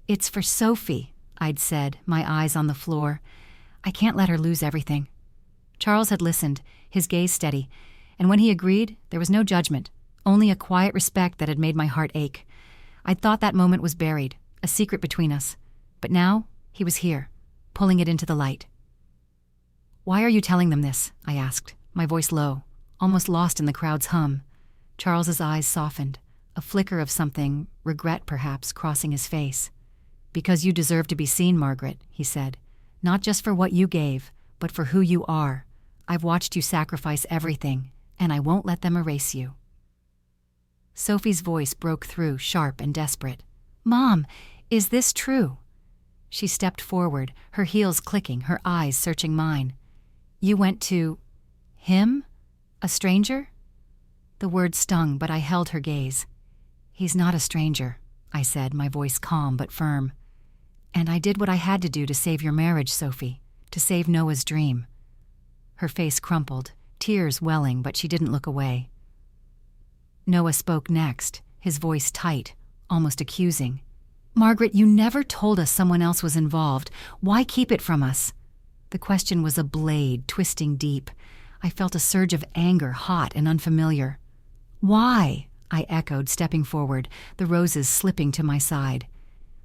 "It's for Sophie," I'd said, my eyes on the floor. "I can't let her lose everything." Charles had listened, his gaze steady, and when he agreed, there was no judgment, only a quiet respect that had made my heart ache. I'd thought that moment was buried, a secret between us, but now he was here, pulling it into the light. "Why are you telling them this?" I asked, my voice low, almost lost in the crowd's hum. Charles's eyes softened, a flicker of something, regret perhaps, crossing his face. "Because you deserve to be seen, Margaret," he said. "Not just for what you gave, but for who you are. I've watched you sacrifice everything, and I won't let them erase you." Sophie's voice broke through, sharp and desperate. "Mom, is this true?" She stepped forward, her heels clicking, her eyes searching mine. "You went to him? A stranger?" The word stung, but I held her gaze. "He's not a stranger," I said, my voice calm but firm. "And I did what I had to do to save your marriage, Sophie, to save Noah's dream." Her face crumpled, tears welling, but she didn't look away. Noah spoke next, his voice tight, almost accusing. "Margaret, you never told us someone else was involved. Why keep it from us?" The question was a blade, twisting deep. I felt a surge of anger, hot and unfamiliar. "Why?" I echoed, stepping forward, the roses slipping to my side.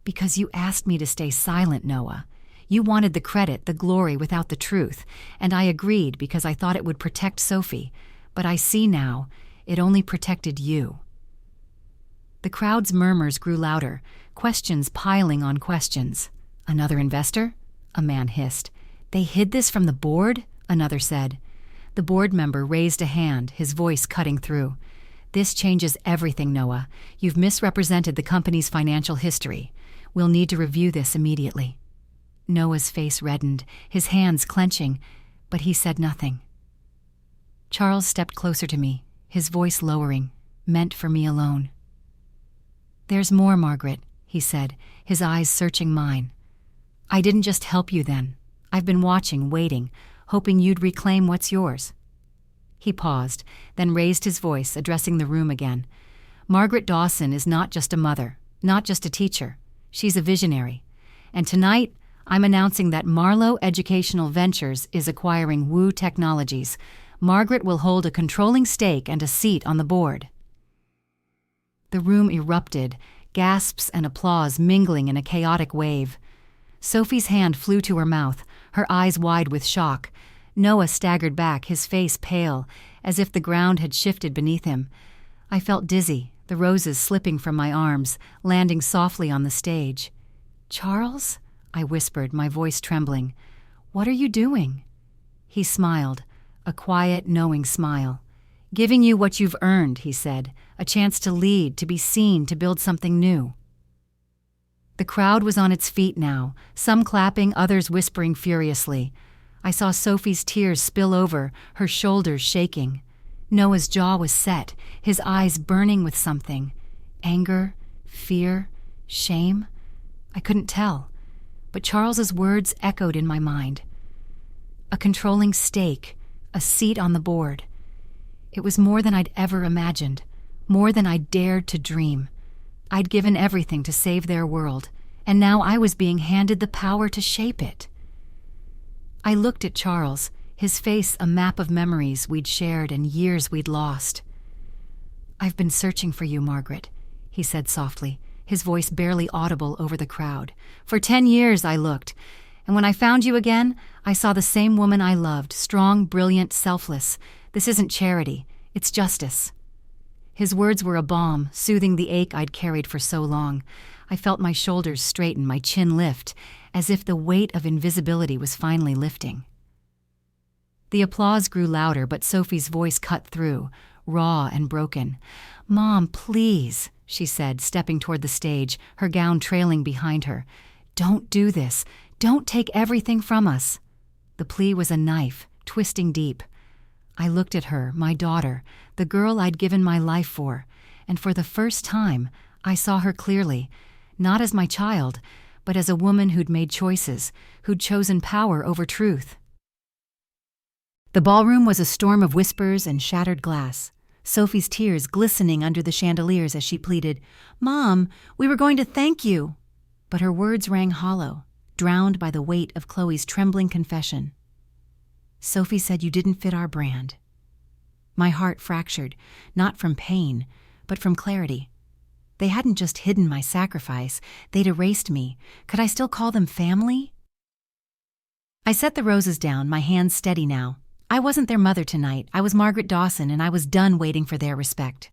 "Because you asked me to stay silent, Noah. You wanted the credit, the glory without the truth, and I agreed because I thought it would protect Sophie, but I see now, it only protected you." The crowd's murmurs grew louder, questions piling on questions. "Another investor?" a man hissed. "They hid this from the board?" another said. The board member raised a hand, his voice cutting through. "This changes everything, Noah. You've misrepresented the company's financial history. We'll need to review this immediately." Noah's face reddened, his hands clenching, but he said nothing. Charles stepped closer to me, his voice lowering, meant for me alone. "There's more, Margaret," he said, his eyes searching mine. "I didn't just help you then. I've been watching, waiting, hoping you'd reclaim what's yours." He paused, then raised his voice, addressing the room again. "Margaret Dawson is not just a mother, not just a teacher. She's a visionary. And tonight, I'm announcing that Marlowe Educational Ventures is acquiring Woo Technologies. Margaret will hold a controlling stake and a seat on the board." The room erupted, gasps and applause mingling in a chaotic wave. Sophie's hand flew to her mouth, her eyes wide with shock. Noah staggered back, his face pale, as if the ground had shifted beneath him. I felt dizzy, the roses slipping from my arms, landing softly on the stage. "Charles?" I whispered, my voice trembling. "What are you doing?" He smiled, a quiet, knowing smile. "Giving you what you've earned," he said, "a chance to lead, to be seen, to build something new." The crowd was on its feet now, some clapping, others whispering furiously. I saw Sophie's tears spill over, her shoulders shaking. Noah's jaw was set, his eyes burning with something. Anger, fear, shame? I couldn't tell, but Charles's words echoed in my mind. A controlling stake, a seat on the board. It was more than I'd ever imagined, more than I'd dared to dream. I'd given everything to save their world, and now I was being handed the power to shape it. I looked at Charles, his face a map of memories we'd shared and years we'd lost. "I've been searching for you, Margaret," he said softly, his voice barely audible over the crowd. "For 10 years I looked, and when I found you again, I saw the same woman I loved, strong, brilliant, selfless. This isn't charity, it's justice." His words were a balm, soothing the ache I'd carried for so long. I felt my shoulders straighten, my chin lift, as if the weight of invisibility was finally lifting. The applause grew louder, but Sophie's voice cut through, raw and broken. "Mom, please," she said, stepping toward the stage, her gown trailing behind her. "Don't do this. Don't take everything from us." The plea was a knife, twisting deep. I looked at her, my daughter, the girl I'd given my life for, and for the first time, I saw her clearly, not as my child, but as a woman who'd made choices, who'd chosen power over truth. The ballroom was a storm of whispers and shattered glass, Sophie's tears glistening under the chandeliers as she pleaded, "Mom, we were going to thank you." But her words rang hollow, drowned by the weight of Chloe's trembling confession. "Sophie said you didn't fit our brand." My heart fractured, not from pain, but from clarity. They hadn't just hidden my sacrifice, they'd erased me. Could I still call them family? I set the roses down, my hands steady now. I wasn't their mother tonight, I was Margaret Dawson, and I was done waiting for their respect.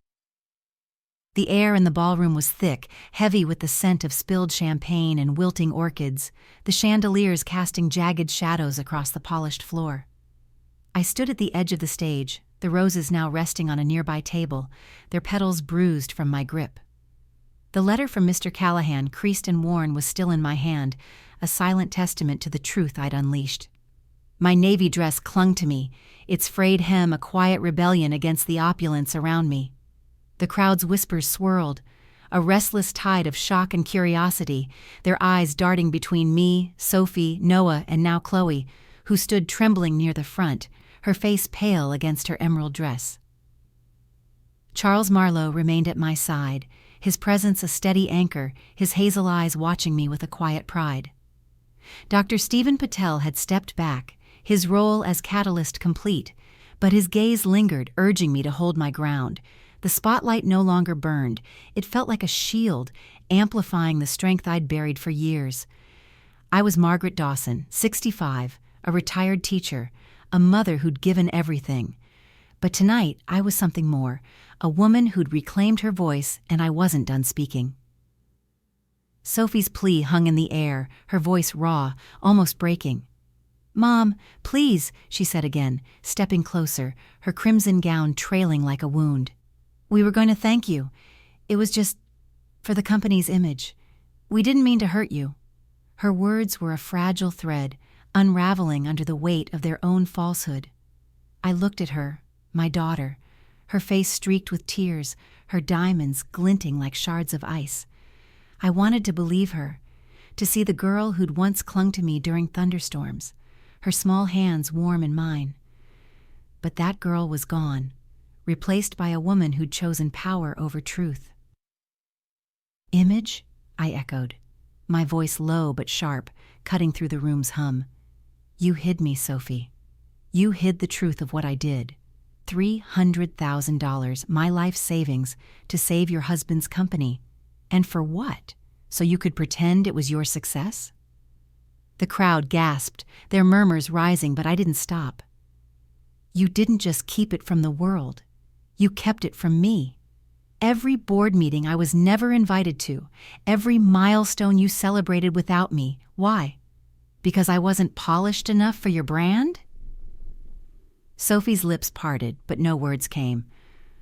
The air in the ballroom was thick, heavy with the scent of spilled champagne and wilting orchids, the chandeliers casting jagged shadows across the polished floor. I stood at the edge of the stage, the roses now resting on a nearby table, their petals bruised from my grip. The letter from Mr. Callahan, creased and worn, was still in my hand, a silent testament to the truth I'd unleashed. My navy dress clung to me, its frayed hem a quiet rebellion against the opulence around me. The crowd's whispers swirled, a restless tide of shock and curiosity, their eyes darting between me, Sophie, Noah, and now Chloe, who stood trembling near the front, her face pale against her emerald dress. Charles Marlowe remained at my side, his presence a steady anchor, his hazel eyes watching me with a quiet pride. Dr. Stephen Patel had stepped back, his role as catalyst complete, but his gaze lingered, urging me to hold my ground. The spotlight no longer burned. It felt like a shield, amplifying the strength I'd buried for years. I was Margaret Dawson, 65, a retired teacher, a mother who'd given everything. But tonight, I was something more, a woman who'd reclaimed her voice, and I wasn't done speaking. Sophie's plea hung in the air, her voice raw, almost breaking. "Mom, please," she said again, stepping closer, her crimson gown trailing like a wound. "We were going to thank you. It was just for the company's image. We didn't mean to hurt you." Her words were a fragile thread, unraveling under the weight of their own falsehood. I looked at her, my daughter, her face streaked with tears, her diamonds glinting like shards of ice. I wanted to believe her, to see the girl who'd once clung to me during thunderstorms, her small hands warm in mine. But that girl was gone, replaced by a woman who'd chosen power over truth. "Image?" I echoed, my voice low but sharp, cutting through the room's hum. "You hid me, Sophie. You hid the truth of what I did. $300,000, my life savings, to save your husband's company. And for what? So you could pretend it was your success?" The crowd gasped, their murmurs rising, but I didn't stop. "You didn't just keep it from the world. You kept it from me. Every board meeting I was never invited to, every milestone you celebrated without me. Why? Because I wasn't polished enough for your brand?" Sophie's lips parted, but no words came.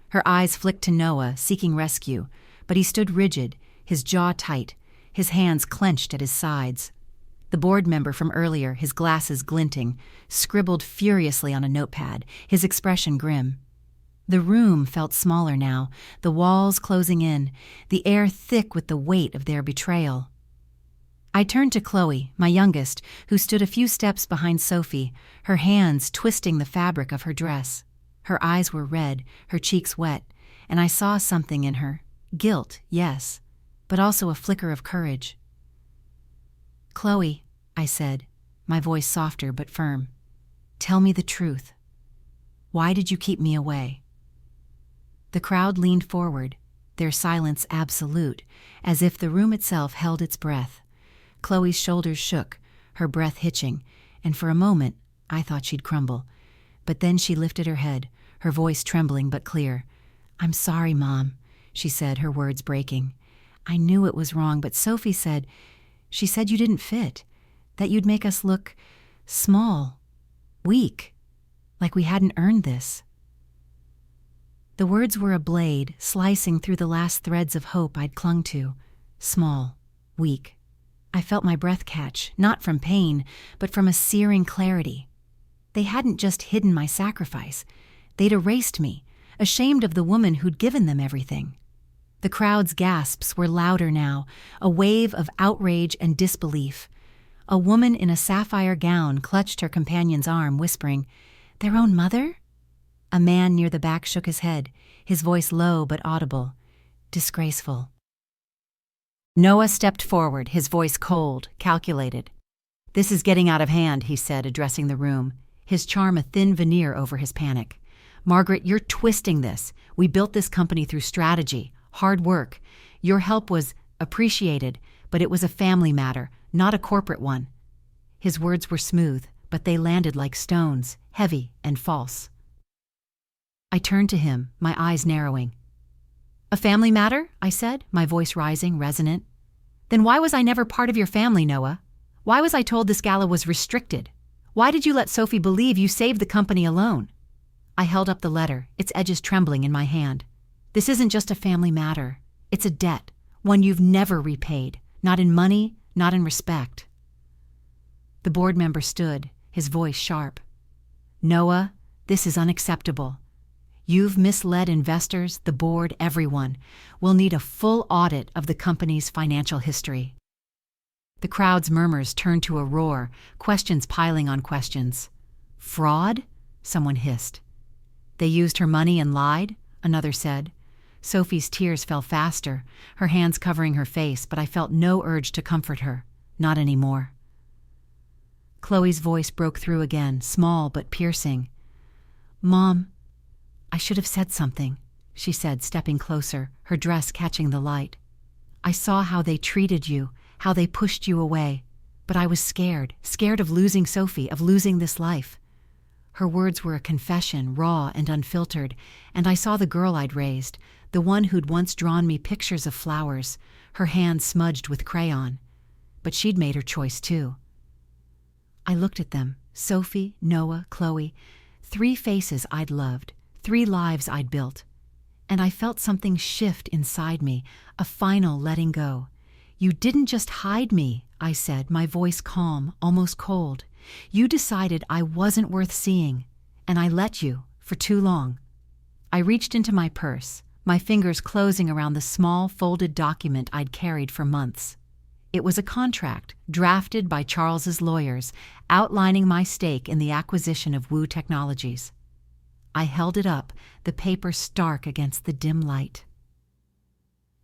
Her eyes flicked to Noah, seeking rescue, but he stood rigid, his jaw tight, his hands clenched at his sides. The board member from earlier, his glasses glinting, scribbled furiously on a notepad, his expression grim. The room felt smaller now, the walls closing in, the air thick with the weight of their betrayal. I turned to Chloe, my youngest, who stood a few steps behind Sophie, her hands twisting the fabric of her dress. Her eyes were red, her cheeks wet, and I saw something in her. Guilt, yes, but also a flicker of courage. "Chloe," I said, my voice softer but firm, "tell me the truth. Why did you keep me away?" The crowd leaned forward, their silence absolute, as if the room itself held its breath. Chloe's shoulders shook, her breath hitching, and for a moment I thought she'd crumble. But then she lifted her head, her voice trembling but clear. "I'm sorry, Mom," she said, her words breaking. "I knew it was wrong, but Sophie said, she said you didn't fit, that you'd make us look small, weak, like we hadn't earned this." The words were a blade slicing through the last threads of hope I'd clung to. Small, weak. I felt my breath catch, not from pain, but from a searing clarity. They hadn't just hidden my sacrifice. They'd erased me, ashamed of the woman who'd given them everything. The crowd's gasps were louder now, a wave of outrage and disbelief. A woman in a sapphire gown clutched her companion's arm, whispering, Their own mother? A man near the back shook his head, his voice low but audible. Disgraceful. Noah stepped forward, his voice cold, calculated. This is getting out of hand, he said, addressing the room, his charm a thin veneer over his panic. Margaret, you're twisting this. We built this company through strategy, hard work. Your help was appreciated, but it was a family matter, not a corporate one. His words were smooth, but they landed like stones, heavy and false. I turned to him, my eyes narrowing. A family matter? I said, my voice rising, resonant. Then why was I never part of your family, Noah? Why was I told this gala was restricted? Why did you let Sophie believe you saved the company alone? I held up the letter, its edges trembling in my hand. This isn't just a family matter. It's a debt, one you've never repaid, not in money, not in respect. The board member stood, his voice sharp. Noah, this is unacceptable. You've misled investors, the board, everyone. We'll need a full audit of the company's financial history. The crowd's murmurs turned to a roar, questions piling on questions. Fraud? Someone hissed. They used her money and lied? Another said. Sophie's tears fell faster, her hands covering her face, but I felt no urge to comfort her. Not anymore. Chloe's voice broke through again, small but piercing. Mom, I should have said something, she said, stepping closer, her dress catching the light. I saw how they treated you, how they pushed you away, but I was scared of losing Sophie, of losing this life. Her words were a confession, raw and unfiltered, and I saw the girl I'd raised, the one who'd once drawn me pictures of flowers, her hands smudged with crayon. But she'd made her choice too. I looked at them, Sophie, Noah, Chloe, 3 faces I'd loved, 3 lives I'd built. And I felt something shift inside me, a final letting go. You didn't just hide me, I said, my voice calm, almost cold. You decided I wasn't worth seeing, and I let you, for too long. I reached into my purse, my fingers closing around the small, folded document I'd carried for months. It was a contract, drafted by Charles's lawyers, outlining my stake in the acquisition of Wu Technologies. I held it up, the paper stark against the dim light.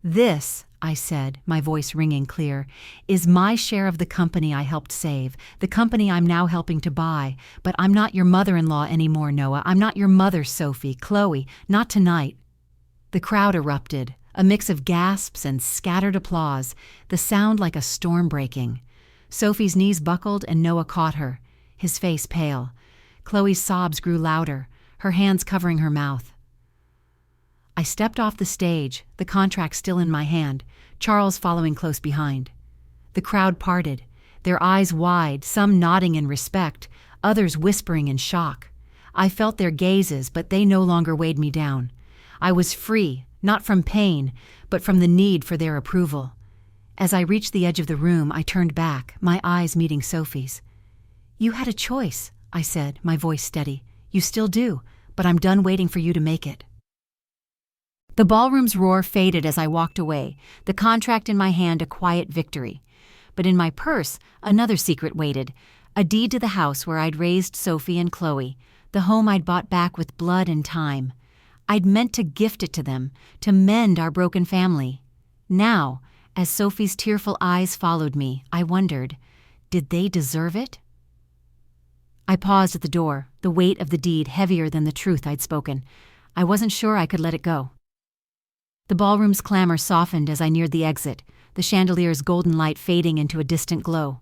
This, I said, my voice ringing clear, is my share of the company I helped save, the company I'm now helping to buy. But I'm not your mother-in-law anymore, Noah. I'm not your mother, Sophie, Chloe, not tonight. The crowd erupted, a mix of gasps and scattered applause, the sound like a storm breaking. Sophie's knees buckled and Noah caught her, his face pale. Chloe's sobs grew louder, her hands covering her mouth. I stepped off the stage, the contract still in my hand, Charles following close behind. The crowd parted, their eyes wide, some nodding in respect, others whispering in shock. I felt their gazes, but they no longer weighed me down. I was free, not from pain, but from the need for their approval. As I reached the edge of the room, I turned back, my eyes meeting Sophie's. You had a choice, I said, my voice steady. You still do, but I'm done waiting for you to make it. The ballroom's roar faded as I walked away, the contract in my hand a quiet victory. But in my purse, another secret waited, a deed to the house where I'd raised Sophie and Chloe, the home I'd bought back with blood and time. I'd meant to gift it to them, to mend our broken family. Now, as Sophie's tearful eyes followed me, I wondered, did they deserve it? I paused at the door, the weight of the deed heavier than the truth I'd spoken. I wasn't sure I could let it go. The ballroom's clamor softened as I neared the exit, the chandelier's golden light fading into a distant glow.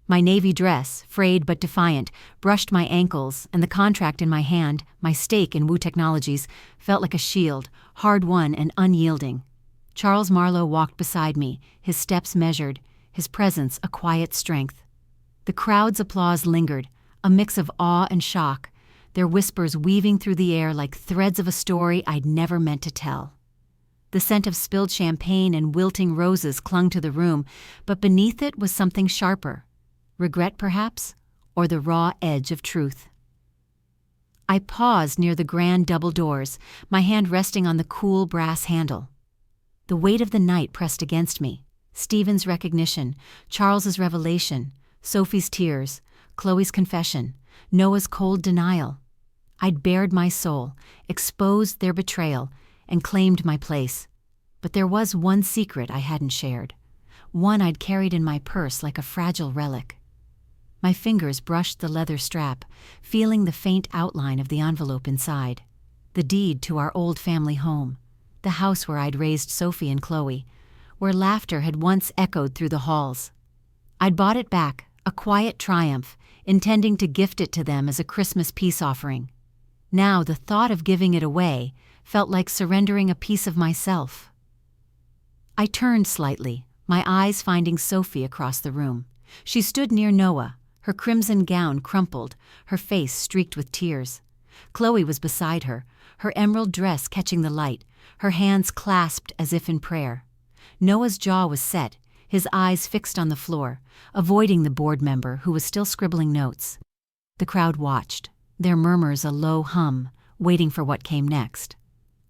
My navy dress, frayed but defiant, brushed my ankles, and the contract in my hand, my stake in Wu Technologies, felt like a shield, hard-won and unyielding. Charles Marlowe walked beside me, his steps measured, his presence a quiet strength. The crowd's applause lingered, a mix of awe and shock, their whispers weaving through the air like threads of a story I'd never meant to tell. The scent of spilled champagne and wilting roses clung to the room, but beneath it was something sharper. Regret, perhaps, or the raw edge of truth. I paused near the grand double doors, my hand resting on the cool brass handle. The weight of the night pressed against me. Stephen's recognition, Charles's revelation, Sophie's tears, Chloe's confession, Noah's cold denial. I'd bared my soul, exposed their betrayal, and claimed my place. But there was one secret I hadn't shared, one I'd carried in my purse like a fragile relic. My fingers brushed the leather strap, feeling the faint outline of the envelope inside. The deed to our old family home, the house where I'd raised Sophie and Chloe, where laughter had once echoed through the halls. I'd bought it back, a quiet triumph, intending to gift it to them as a Christmas peace offering. Now the thought of giving it away felt like surrendering a piece of myself. I turned slightly, my eyes finding Sophie across the room. She stood near Noah, her crimson gown crumpled, her face streaked with tears. Chloe was beside her, her emerald dress catching the light, her hands clasped as if in prayer. Noah's jaw was set, his eyes fixed on the floor, avoiding the board member who was still scribbling notes. The crowd watched, their murmurs a low hum, waiting for what came next.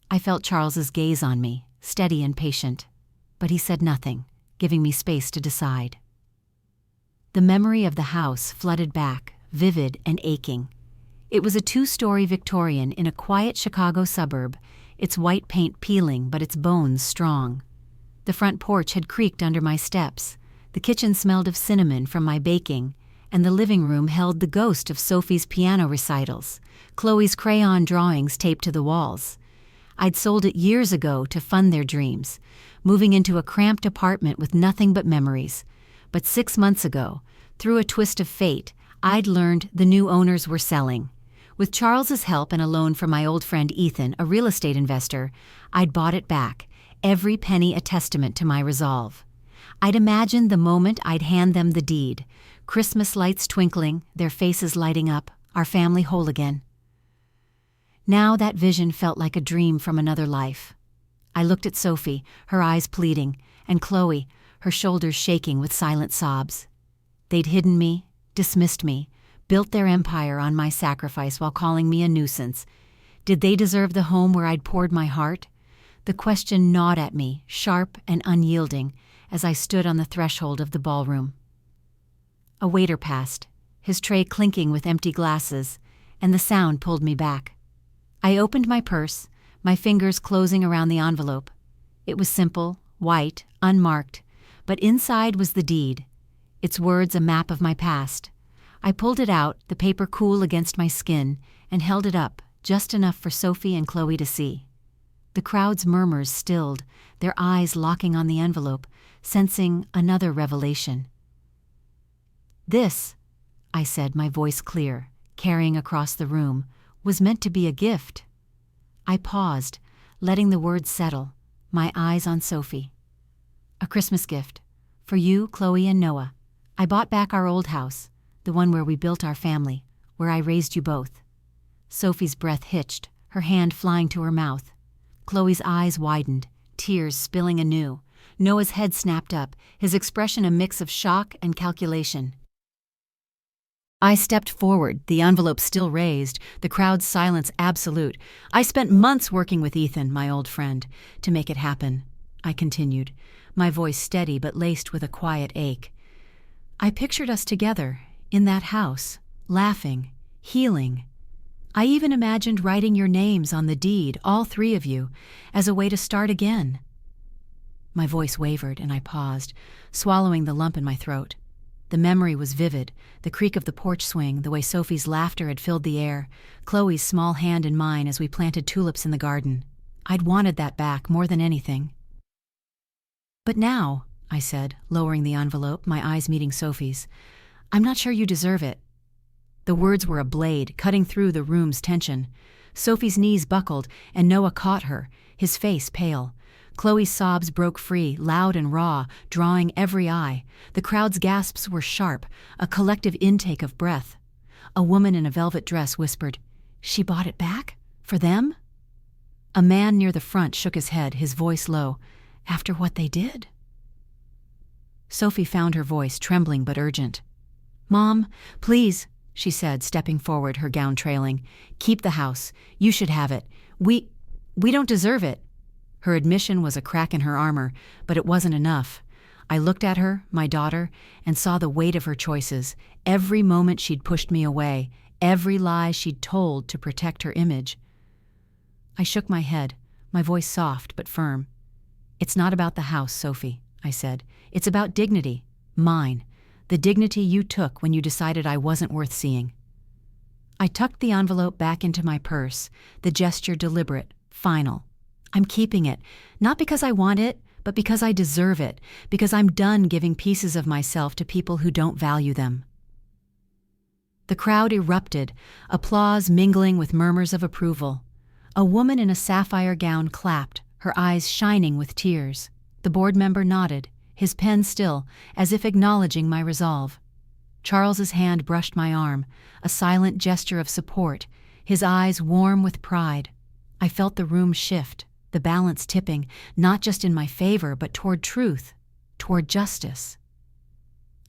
I felt Charles's gaze on me, steady and patient, but he said nothing, giving me space to decide. The memory of the house flooded back, vivid and aching. It was a 2-story Victorian in a quiet Chicago suburb, its white paint peeling but its bones strong. The front porch had creaked under my steps, the kitchen smelled of cinnamon from my baking, and the living room held the ghost of Sophie's piano recitals, Chloe's crayon drawings taped to the walls. I'd sold it years ago to fund their dreams, moving into a cramped apartment with nothing but memories. But 6 months ago, through a twist of fate, I'd learned the new owners were selling. With Charles's help and a loan from my old friend Ethan, a real estate investor, I'd bought it back, every penny a testament to my resolve. I'd imagined the moment I'd hand them the deed, Christmas lights twinkling, their faces lighting up, our family whole again. Now that vision felt like a dream from another life. I looked at Sophie, her eyes pleading, and Chloe, her shoulders shaking with silent sobs. They'd hidden me, dismissed me, built their empire on my sacrifice while calling me a nuisance. Did they deserve the home where I'd poured my heart? The question gnawed at me, sharp and unyielding, as I stood on the threshold of the ballroom. A waiter passed, his tray clinking with empty glasses, and the sound pulled me back. I opened my purse, my fingers closing around the envelope. It was simple, white, unmarked, but inside was the deed, its words a map of my past. I pulled it out, the paper cool against my skin, and held it up, just enough for Sophie and Chloe to see. The crowd's murmurs stilled, their eyes locking on the envelope, sensing another revelation. "This," I said, my voice clear, carrying across the room, "was meant to be a gift." I paused, letting the words settle, my eyes on Sophie. "A Christmas gift. For you, Chloe, and Noah. I bought back our old house, the one where we built our family, where I raised you both." Sophie's breath hitched, her hand flying to her mouth. Chloe's eyes widened, tears spilling anew. Noah's head snapped up, his expression a mix of shock and calculation. I stepped forward, the envelope still raised, the crowd's silence absolute. "I spent months working with Ethan, my old friend, to make it happen," I continued, my voice steady but laced with a quiet ache. "I pictured us together, in that house, laughing, healing. I even imagined writing your names on the deed, all 3 of you, as a way to start again." My voice wavered and I paused, swallowing the lump in my throat. The memory was vivid, the creak of the porch swing, the way Sophie's laughter had filled the air, Chloe's small hand in mine as we planted tulips in the garden. I'd wanted that back more than anything. "But now," I said, lowering the envelope, my eyes meeting Sophie's, "I'm not sure you deserve it." The words were a blade, cutting through the room's tension. Sophie's knees buckled, and Noah caught her, his face pale. Chloe's sobs broke free, loud and raw, drawing every eye. The crowd's gasps were sharp, a collective intake of breath. A woman in a velvet dress whispered, "She bought it back? For them?" A man near the front shook his head, his voice low. "After what they did?" Sophie found her voice, trembling but urgent. "Mom, please," she said, stepping forward, her gown trailing. "Keep the house. You should have it. We don't deserve it." Her admission was a crack in her armor, but it wasn't enough. I looked at her, my daughter, and saw the weight of her choices. Every moment she'd pushed me away, every lie she'd told to protect her image. I shook my head, my voice soft but firm. "It's not about the house, Sophie," I said. "It's about dignity. Mine. The dignity you took when you decided I wasn't worth seeing." I tucked the envelope back into my purse, the gesture deliberate, final. I'm keeping it, not because I want it, but because I deserve it, because I'm done giving pieces of myself to people who don't value them. The crowd erupted, applause mingling with murmurs of approval. A woman in a sapphire gown clapped, her eyes shining with tears. The board member nodded, his pen still, as if acknowledging my resolve. Charles's hand brushed my arm, a silent gesture of support, his eyes warm with pride. I felt the room shift, the balance tipping, not just in my favor, but toward truth, toward justice.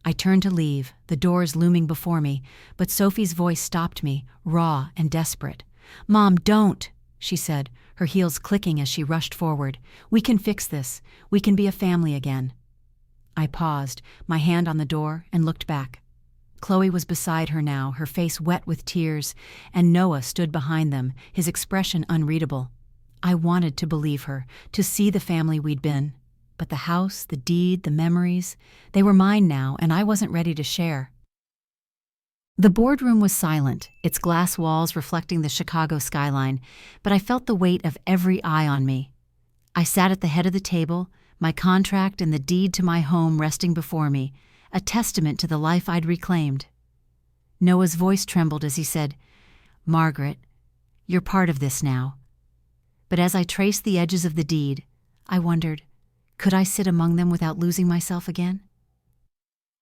I turned to leave, the doors looming before me, but Sophie's voice stopped me, raw and desperate. "Mom, don't," she said, her heels clicking as she rushed forward. "We can fix this. We can be a family again." I paused, my hand on the door, and looked back. Chloe was beside her now, her face wet with tears, and Noah stood behind them, his expression unreadable. I wanted to believe her, to see the family we'd been. But the house, the deed, the memories, they were mine now, and I wasn't ready to share. The boardroom was silent, its glass walls reflecting the Chicago skyline, but I felt the weight of every eye on me. I sat at the head of the table, my contract and the deed to my home resting before me, a testament to the life I'd reclaimed. Noah's voice trembled as he said, "Margaret, you're part of this now." But as I traced the edges of the deed, I wondered, could I sit among them without losing myself again?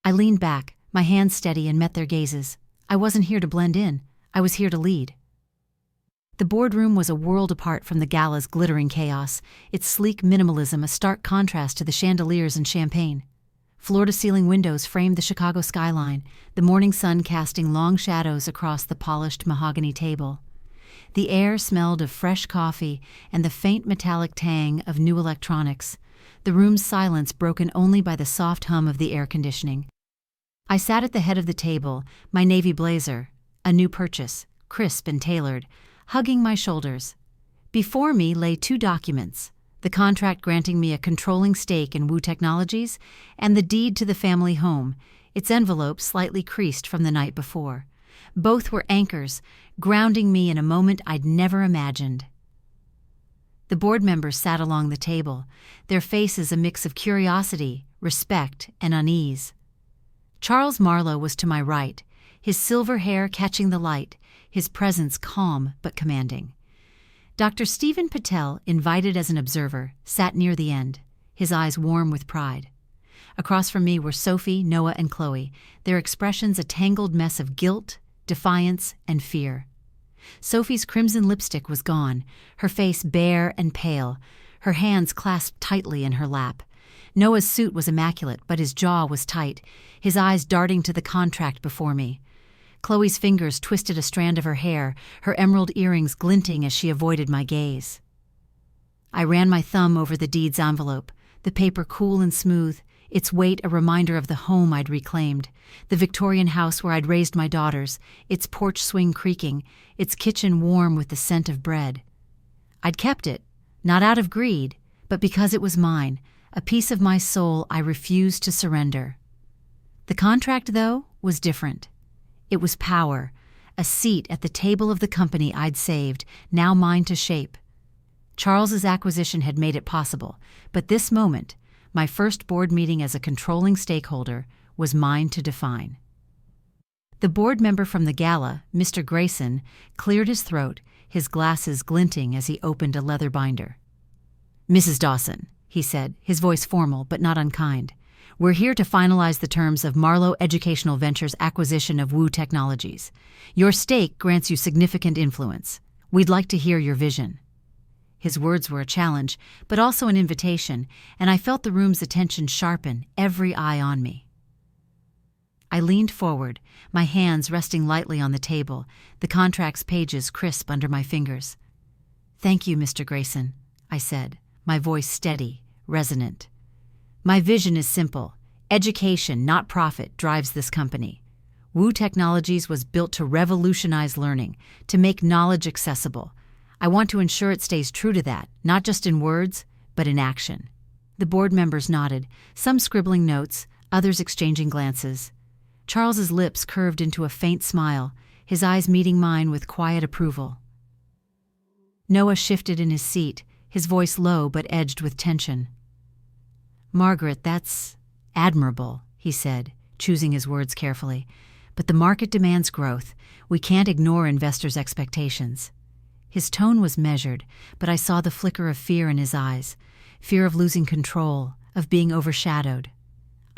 I leaned back, my hands steady, and met their gazes. I wasn't here to blend in. I was here to lead. The boardroom was a world apart from the Gala's glittering chaos, its sleek minimalism a stark contrast to the chandeliers and champagne. Floor-to-ceiling windows framed the Chicago skyline, the morning sun casting long shadows across the polished mahogany table. The air smelled of fresh coffee and the faint metallic tang of new electronics, the room's silence broken only by the soft hum of the air conditioning. I sat at the head of the table, my navy blazer, a new purchase, crisp and tailored, hugging my shoulders. Before me lay two documents, the contract granting me a controlling stake in Wu Technologies and the deed to the family home, its envelope slightly creased from the night before. Both were anchors, grounding me in a moment I'd never imagined. The board members sat along the table, their faces a mix of curiosity, respect, and unease. Charles Marlowe was to my right, his silver hair catching the light, his presence calm but commanding. Dr. Stephen Patel, invited as an observer, sat near the end, his eyes warm with pride. Across from me were Sophie, Noah, and Chloe, their expressions a tangled mess of guilt, defiance, and fear. Sophie's crimson lipstick was gone, her face bare and pale, her hands clasped tightly in her lap. Noah's suit was immaculate, but his jaw was tight, his eyes darting to the contract before me. Chloe's fingers twisted a strand of her hair, her emerald earrings glinting as she avoided my gaze. I ran my thumb over the deed's envelope, the paper cool and smooth, its weight a reminder of the home I'd reclaimed, the Victorian house where I'd raised my daughters, its porch swing creaking, its kitchen warm with the scent of bread. I'd kept it, not out of greed, but because it was mine, a piece of my soul I refused to surrender. The contract, though, was different. It was power, a seat at the table of the company I'd saved, now mine to shape. Charles's acquisition had made it possible, but this moment, my first board meeting as a controlling stakeholder, was mine to define. The board member from the Gala, Mr. Grayson, cleared his throat, his glasses glinting as he opened a leather binder. "Mrs. Dawson," he said, his voice formal but not unkind, "we're here to finalize the terms of Marlowe Educational Ventures' acquisition of Wu Technologies. Your stake grants you significant influence. We'd like to hear your vision." His words were a challenge, but also an invitation, and I felt the room's attention sharpen, every eye on me. I leaned forward, my hands resting lightly on the table, the contract's pages crisp under my fingers. "Thank you, Mr. Grayson," I said, my voice steady, resonant. "My vision is simple. Education, not profit, drives this company. Wu Technologies was built to revolutionize learning, to make knowledge accessible. I want to ensure it stays true to that, not just in words, but in action." The board members nodded, some scribbling notes, others exchanging glances. Charles's lips curved into a faint smile, his eyes meeting mine with quiet approval. Noah shifted in his seat, his voice low but edged with tension. "Margaret, that's admirable," he said, choosing his words carefully. "But the market demands growth. We can't ignore investors' expectations." His tone was measured, but I saw the flicker of fear in his eyes, fear of losing control, of being overshadowed.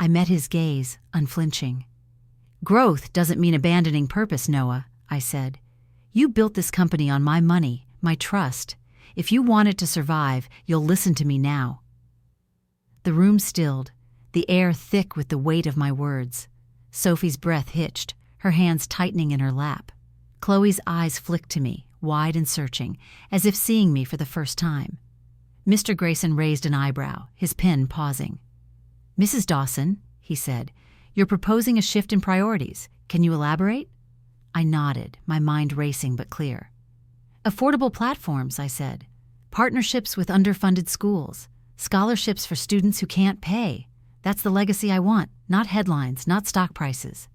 I met his gaze, unflinching. "Growth doesn't mean abandoning purpose, Noah," I said. "You built this company on my money, my trust. If you want it to survive, you'll listen to me now." The room stilled, the air thick with the weight of my words. Sophie's breath hitched, her hands tightening in her lap. Chloe's eyes flicked to me, wide and searching, as if seeing me for the first time. Mr. Grayson raised an eyebrow, his pen pausing. "Mrs. Dawson," he said, "you're proposing a shift in priorities. Can you elaborate?" I nodded, my mind racing but clear. "Affordable platforms," I said. "Partnerships with underfunded schools. Scholarships for students who can't pay. That's the legacy I want, not headlines, not stock prices."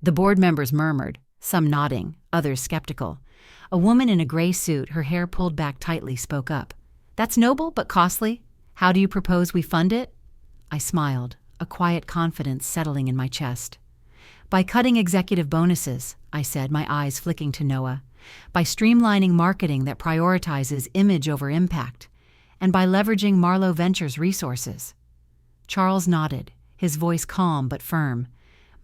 The board members murmured, some nodding, others skeptical. A woman in a gray suit, her hair pulled back tightly, spoke up. "That's noble but costly. How do you propose we fund it?" I smiled, a quiet confidence settling in my chest. "By cutting executive bonuses," I said, my eyes flicking to Noah. "By streamlining marketing that prioritizes image over impact. And by leveraging Marlowe Ventures' resources." Charles nodded, his voice calm but firm.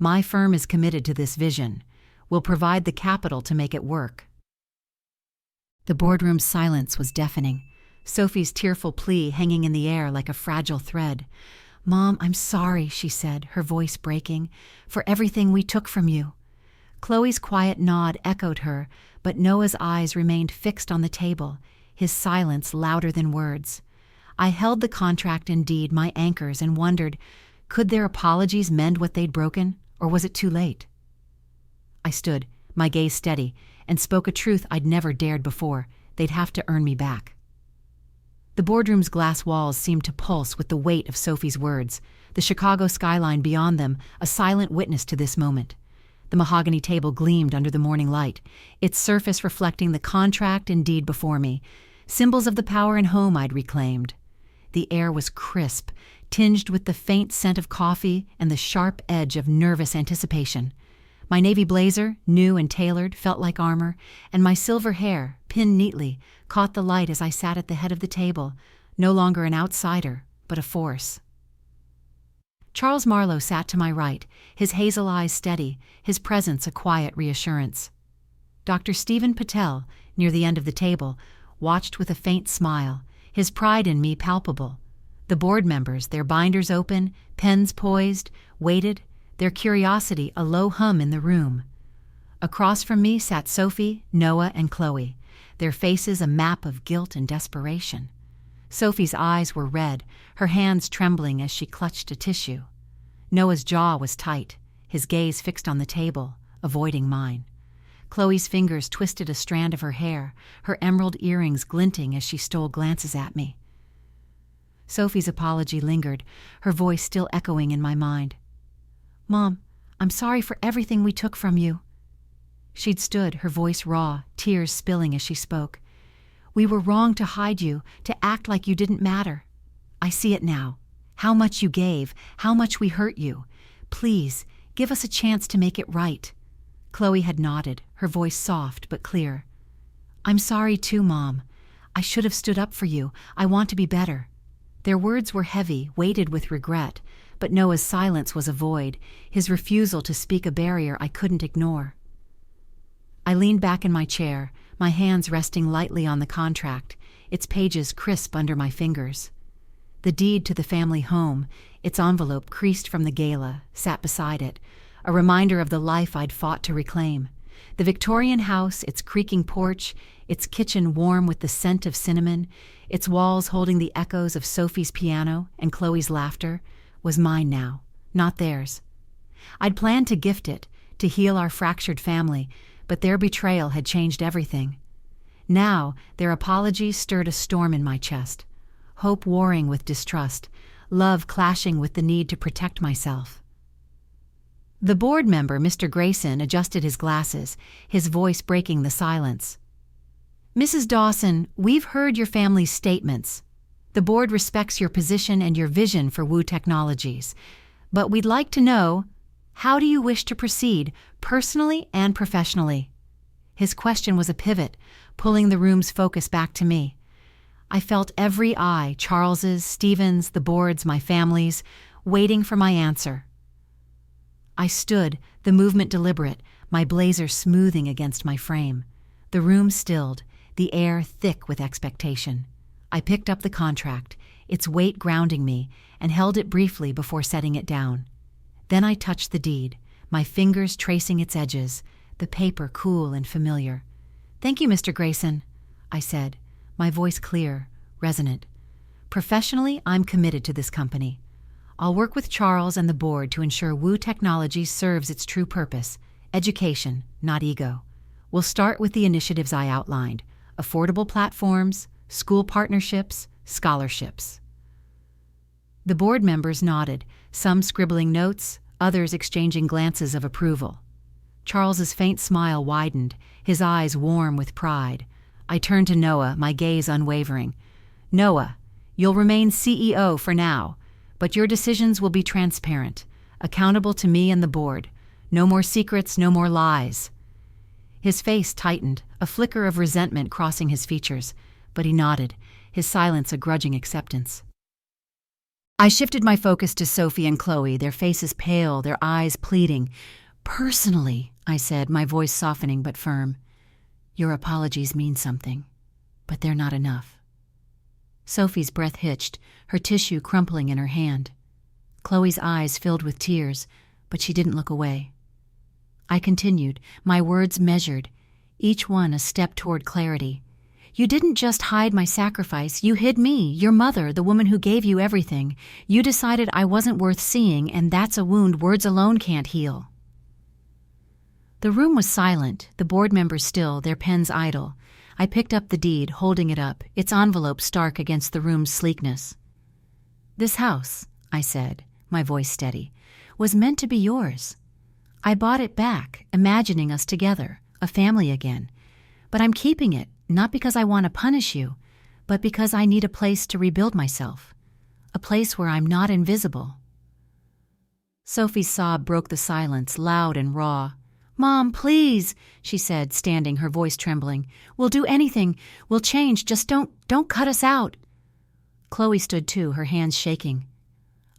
"My firm is committed to this vision. We'll provide the capital to make it work." The boardroom's silence was deafening, Sophie's tearful plea hanging in the air like a fragile thread. "Mom, I'm sorry," she said, her voice breaking, "for everything we took from you." Chloe's quiet nod echoed her, but Noah's eyes remained fixed on the table, his silence louder than words. I held the contract and deed my anchors and wondered, could their apologies mend what they'd broken, or was it too late? I stood, my gaze steady, and spoke a truth I'd never dared before. They'd have to earn me back. The boardroom's glass walls seemed to pulse with the weight of Sophie's words, the Chicago skyline beyond them a silent witness to this moment. The mahogany table gleamed under the morning light, its surface reflecting the contract and deed before me, symbols of the power and home I'd reclaimed. The air was crisp, tinged with the faint scent of coffee and the sharp edge of nervous anticipation. My navy blazer, new and tailored, felt like armor, and my silver hair, pinned neatly, caught the light as I sat at the head of the table, no longer an outsider, but a force. Charles Marlowe sat to my right, his hazel eyes steady, his presence a quiet reassurance. Dr. Stephen Patel, near the end of the table, watched with a faint smile, his pride in me palpable. The board members, their binders open, pens poised, waited, their curiosity a low hum in the room. Across from me sat Sophie, Noah, and Chloe, their faces a map of guilt and desperation. Sophie's eyes were red, her hands trembling as she clutched a tissue. Noah's jaw was tight, his gaze fixed on the table, avoiding mine. Chloe's fingers twisted a strand of her hair, her emerald earrings glinting as she stole glances at me. Sophie's apology lingered, her voice still echoing in my mind. "Mom, I'm sorry for everything we took from you." She'd stood, her voice raw, tears spilling as she spoke. "We were wrong to hide you, to act like you didn't matter. I see it now. How much you gave, how much we hurt you. Please, give us a chance to make it right." Chloe had nodded, her voice soft but clear. "I'm sorry too, Mom. I should have stood up for you. I want to be better." Their words were heavy, weighted with regret, but Noah's silence was a void, his refusal to speak a barrier I couldn't ignore. I leaned back in my chair, my hands resting lightly on the contract, its pages crisp under my fingers. The deed to the family home, its envelope creased from the Gala, sat beside it, a reminder of the life I'd fought to reclaim. The Victorian house, its creaking porch, its kitchen warm with the scent of cinnamon, its walls holding the echoes of Sophie's piano and Chloe's laughter, was mine now, not theirs. I'd planned to gift it, to heal our fractured family, but their betrayal had changed everything. Now, their apologies stirred a storm in my chest, hope warring with distrust, love clashing with the need to protect myself. The board member, Mr. Grayson, adjusted his glasses, his voice breaking the silence. "Mrs. Dawson, we've heard your family's statements. The board respects your position and your vision for Wu Technologies, but we'd like to know, how do you wish to proceed, personally and professionally?" His question was a pivot, pulling the room's focus back to me. I felt every eye, Charles's, Stephen's, the board's, my family's, waiting for my answer. I stood, the movement deliberate, my blazer smoothing against my frame. The room stilled, the air thick with expectation. I picked up the contract, its weight grounding me, and held it briefly before setting it down. Then I touched the deed, my fingers tracing its edges, the paper cool and familiar. "Thank you, Mr. Grayson," I said, my voice clear, resonant. "Professionally, I'm committed to this company. I'll work with Charles and the board to ensure Wu Technologies serves its true purpose, education, not ego. We'll start with the initiatives I outlined: affordable platforms, school partnerships, scholarships." The board members nodded, some scribbling notes, others exchanging glances of approval. Charles's faint smile widened, his eyes warm with pride. I turned to Noah, my gaze unwavering. "Noah, you'll remain CEO for now, but your decisions will be transparent, accountable to me and the board. No more secrets, no more lies." His face tightened, a flicker of resentment crossing his features, but he nodded, his silence a grudging acceptance. I shifted my focus to Sophie and Chloe, their faces pale, their eyes pleading. "Personally," I said, my voice softening but firm, "your apologies mean something, but they're not enough." Sophie's breath hitched, her tissue crumpling in her hand. Chloe's eyes filled with tears, but she didn't look away. I continued, my words measured, each one a step toward clarity. "You didn't just hide my sacrifice, you hid me, your mother, the woman who gave you everything. You decided I wasn't worth seeing, and that's a wound words alone can't heal." The room was silent, the board members still, their pens idle. I picked up the deed, holding it up, its envelope stark against the room's sleekness. "This house," I said, my voice steady, "was meant to be yours. I bought it back, imagining us together, a family again. But I'm keeping it, not because I want to punish you, but because I need a place to rebuild myself, a place where I'm not invisible." Sophie's sob broke the silence, loud and raw. "Mom, please," she said, standing, her voice trembling. "We'll do anything. We'll change. Just don't cut us out." Chloe stood too, her hands shaking.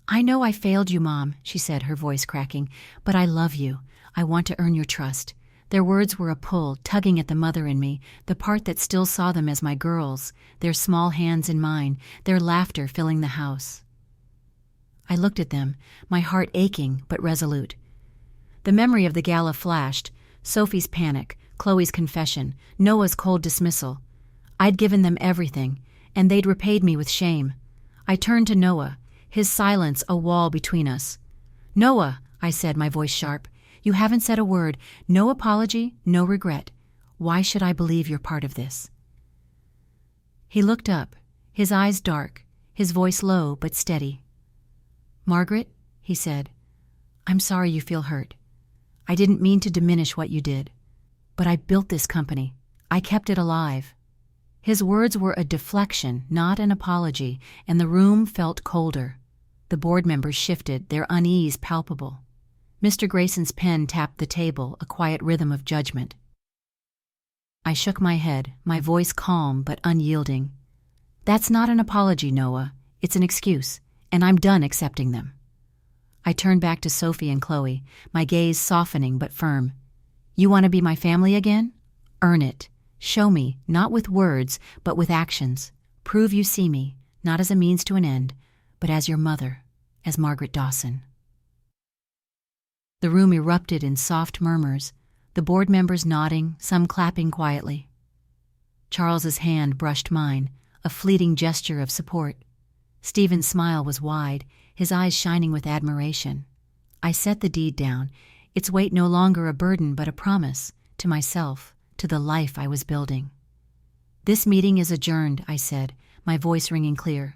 "I know I failed you, Mom," she said, her voice cracking, "but I love you. I want to earn your trust." Their words were a pull, tugging at the mother in me, the part that still saw them as my girls, their small hands in mine, their laughter filling the house. I looked at them, my heart aching but resolute. The memory of the gala flashed, Sophie's panic, Chloe's confession, Noah's cold dismissal. I'd given them everything, and they'd repaid me with shame. I turned to Noah, his silence a wall between us. "Noah," I said, my voice sharp, "you haven't said a word, no apology, no regret. Why should I believe you're part of this?" He looked up, his eyes dark, his voice low but steady. "Margaret," he said, "I'm sorry you feel hurt. I didn't mean to diminish what you did. But I built this company. I kept it alive." His words were a deflection, not an apology, and the room felt colder. The board members shifted, their unease palpable. Mr. Grayson's pen tapped the table, a quiet rhythm of judgment. I shook my head, my voice calm but unyielding. "That's not an apology, Noah. It's an excuse, and I'm done accepting them." I turned back to Sophie and Chloe, my gaze softening but firm. "You want to be my family again? Earn it. Show me, not with words, but with actions. Prove you see me, not as a means to an end, but as your mother, as Margaret Dawson." The room erupted in soft murmurs, the board members nodding, some clapping quietly. Charles's hand brushed mine, a fleeting gesture of support. Stephen's smile was wide, his eyes shining with admiration. I set the deed down, its weight no longer a burden but a promise, to myself, to the life I was building. "This meeting is adjourned," I said, my voice ringing clear.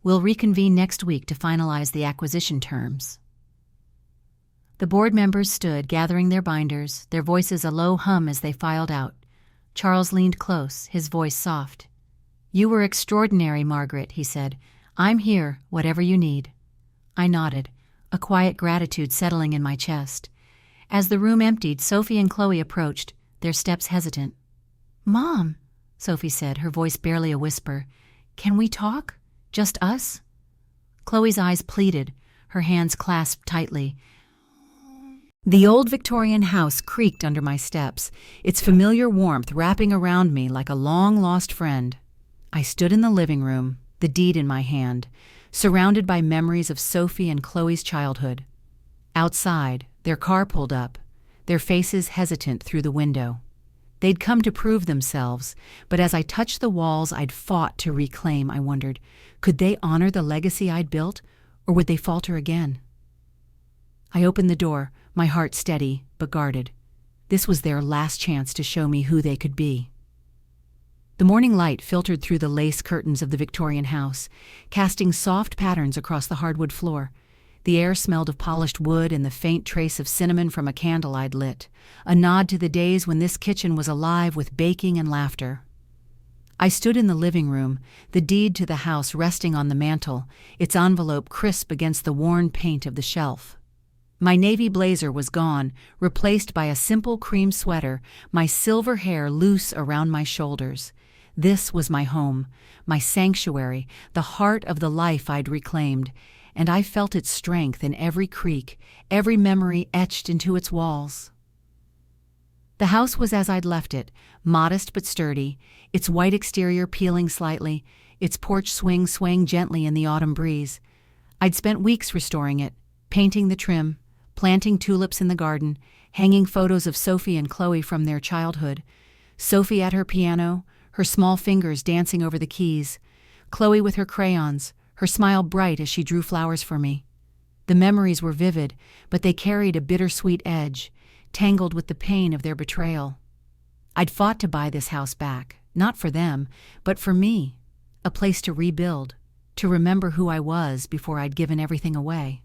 "We'll reconvene next week to finalize the acquisition terms." The board members stood, gathering their binders, their voices a low hum as they filed out. Charles leaned close, his voice soft. "You were extraordinary, Margaret," he said. "I'm here, whatever you need." I nodded, a quiet gratitude settling in my chest. As the room emptied, Sophie and Chloe approached, their steps hesitant. "Mom," Sophie said, her voice barely a whisper, "can we talk? Just us?" Chloe's eyes pleaded, her hands clasped tightly. The old Victorian house creaked under my steps, its familiar warmth wrapping around me like a long-lost friend. I stood in the living room, the deed in my hand, surrounded by memories of Sophie and Chloe's childhood. Outside, their car pulled up, their faces hesitant through the window. They'd come to prove themselves, but as I touched the walls I'd fought to reclaim, I wondered, could they honor the legacy I'd built, or would they falter again? I opened the door, my heart steady but guarded. This was their last chance to show me who they could be. The morning light filtered through the lace curtains of the Victorian house, casting soft patterns across the hardwood floor. The air smelled of polished wood and the faint trace of cinnamon from a candle I'd lit, a nod to the days when this kitchen was alive with baking and laughter. I stood in the living room, the deed to the house resting on the mantel, its envelope crisp against the worn paint of the shelf. My navy blazer was gone, replaced by a simple cream sweater, my silver hair loose around my shoulders. This was my home, my sanctuary, the heart of the life I'd reclaimed, and I felt its strength in every creak, every memory etched into its walls. The house was as I'd left it, modest but sturdy, its white exterior peeling slightly, its porch swing swaying gently in the autumn breeze. I'd spent weeks restoring it, painting the trim, planting tulips in the garden, hanging photos of Sophie and Chloe from their childhood. Sophie at her piano, her small fingers dancing over the keys. Chloe with her crayons, her smile bright as she drew flowers for me. The memories were vivid, but they carried a bittersweet edge, tangled with the pain of their betrayal. I'd fought to buy this house back, not for them, but for me, a place to rebuild, to remember who I was before I'd given everything away.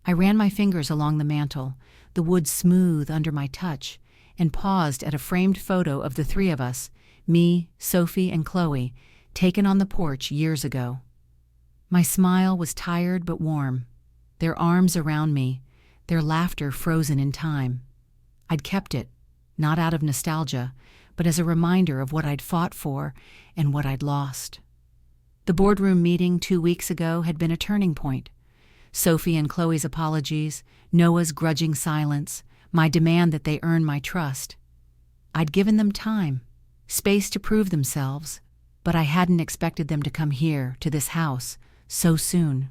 I ran my fingers along the mantel, the wood smooth under my touch, and paused at a framed photo of the three of us, me, Sophie, and Chloe, taken on the porch years ago. My smile was tired but warm, their arms around me, their laughter frozen in time. I'd kept it, not out of nostalgia, but as a reminder of what I'd fought for and what I'd lost. The boardroom meeting 2 weeks ago had been a turning point. Sophie and Chloe's apologies, Noah's grudging silence, my demand that they earn my trust. I'd given them time, space to prove themselves, but I hadn't expected them to come here, to this house, so soon.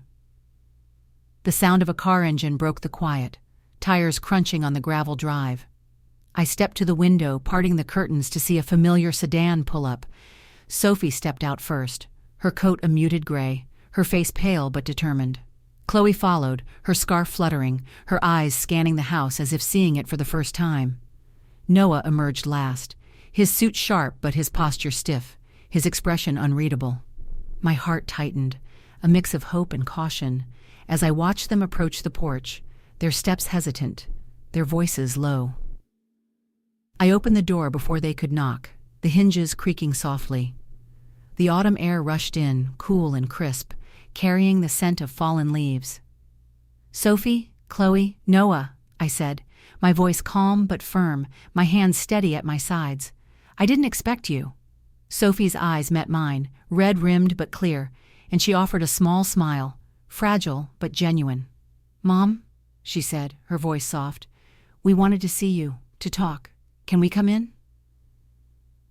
The sound of a car engine broke the quiet, tires crunching on the gravel drive. I stepped to the window, parting the curtains to see a familiar sedan pull up. Sophie stepped out first, her coat a muted gray, her face pale but determined. Chloe followed, her scarf fluttering, her eyes scanning the house as if seeing it for the first time. Noah emerged last, his suit sharp but his posture stiff, his expression unreadable. My heart tightened, a mix of hope and caution, as I watched them approach the porch, their steps hesitant, their voices low. I opened the door before they could knock, the hinges creaking softly. The autumn air rushed in, cool and crisp, carrying the scent of fallen leaves. "Sophie, Chloe, Noah," I said, my voice calm but firm, my hands steady at my sides. "I didn't expect you." Sophie's eyes met mine, red-rimmed but clear, and she offered a small smile, fragile but genuine. "Mom," she said, her voice soft, "we wanted to see you, to talk. Can we come in?"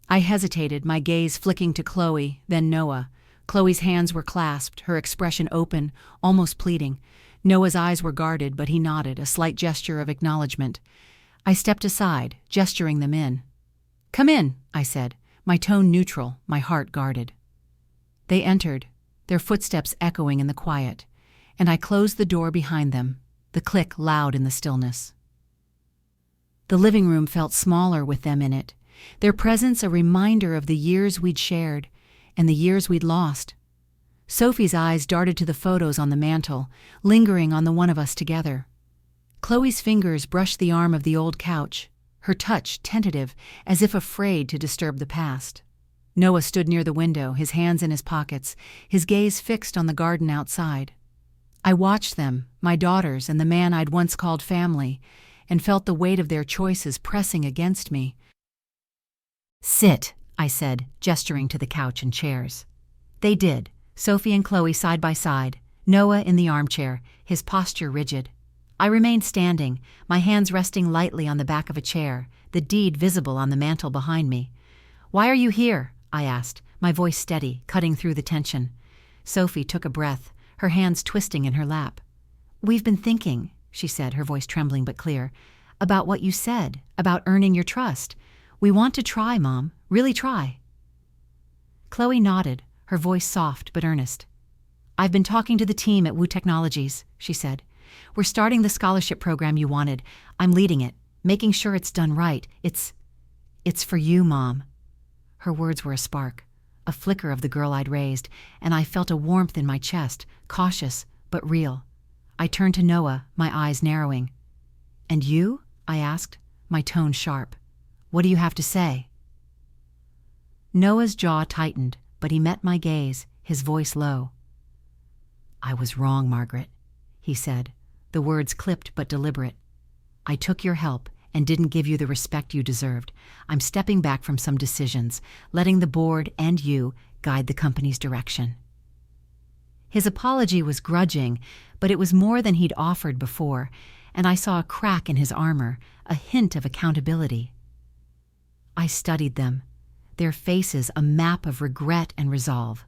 I hesitated, my gaze flicking to Chloe, then Noah. Chloe's hands were clasped, her expression open, almost pleading. Noah's eyes were guarded, but he nodded, a slight gesture of acknowledgement. I stepped aside, gesturing them in. "Come in," I said, my tone neutral, my heart guarded. They entered, their footsteps echoing in the quiet, and I closed the door behind them, the click loud in the stillness. The living room felt smaller with them in it, their presence a reminder of the years we'd shared and the years we'd lost. Sophie's eyes darted to the photos on the mantel, lingering on the one of us together. Chloe's fingers brushed the arm of the old couch, her touch tentative, as if afraid to disturb the past. Noah stood near the window, his hands in his pockets, his gaze fixed on the garden outside. I watched them, my daughters and the man I'd once called family, and felt the weight of their choices pressing against me. "Sit," I said, gesturing to the couch and chairs. They did, Sophie and Chloe side by side, Noah in the armchair, his posture rigid. I remained standing, my hands resting lightly on the back of a chair, the deed visible on the mantel behind me. "Why are you here?" I asked, my voice steady, cutting through the tension. Sophie took a breath, her hands twisting in her lap. "We've been thinking," she said, her voice trembling but clear, "about what you said, about earning your trust. We want to try, Mom, really try." Chloe nodded, her voice soft but earnest. "I've been talking to the team at Wu Technologies," she said. "We're starting the scholarship program you wanted. I'm leading it, making sure it's done right. It's for you, Mom." Her words were a spark, a flicker of the girl I'd raised, and I felt a warmth in my chest, cautious but real. I turned to Noah, my eyes narrowing. "And you?" I asked, my tone sharp. "What do you have to say?" Noah's jaw tightened, but he met my gaze, his voice low. "I was wrong, Margaret," he said, the words clipped but deliberate. "I took your help and didn't give you the respect you deserved. I'm stepping back from some decisions, letting the board and you guide the company's direction." His apology was grudging, but it was more than he'd offered before, and I saw a crack in his armor, a hint of accountability. I studied them, their faces a map of regret and resolve.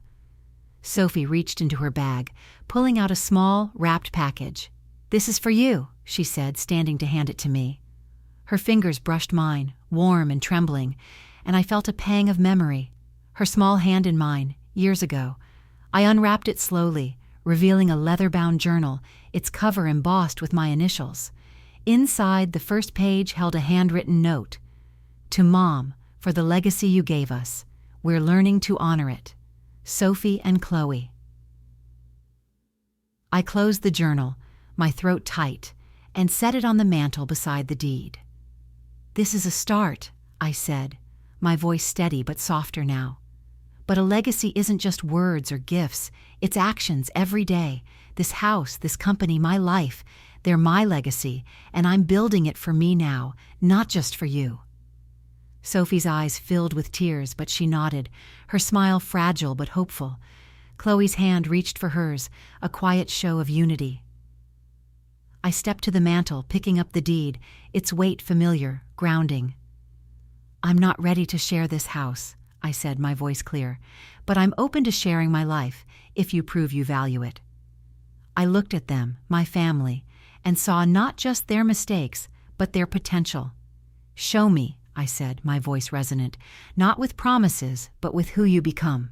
Sophie reached into her bag, pulling out a small, wrapped package. "This is for you," she said, standing to hand it to me. Her fingers brushed mine, warm and trembling, and I felt a pang of memory, her small hand in mine, years ago. I unwrapped it slowly, revealing a leather-bound journal, its cover embossed with my initials. Inside, the first page held a handwritten note. "To Mom, for the legacy you gave us. We're learning to honor it. Sophie and Chloe." I closed the journal, my throat tight, and set it on the mantel beside the deed. "This is a start," I said, my voice steady but softer now. "But a legacy isn't just words or gifts, it's actions every day. This house, this company, my life, they're my legacy, and I'm building it for me now, not just for you." Sophie's eyes filled with tears, but she nodded, her smile fragile but hopeful. Chloe's hand reached for hers, a quiet show of unity. I stepped to the mantel, picking up the deed, its weight familiar, grounding. "I'm not ready to share this house," I said, my voice clear, "but I'm open to sharing my life, if you prove you value it." I looked at them, my family, and saw not just their mistakes, but their potential. "Show me," I said, my voice resonant, "not with promises, but with who you become."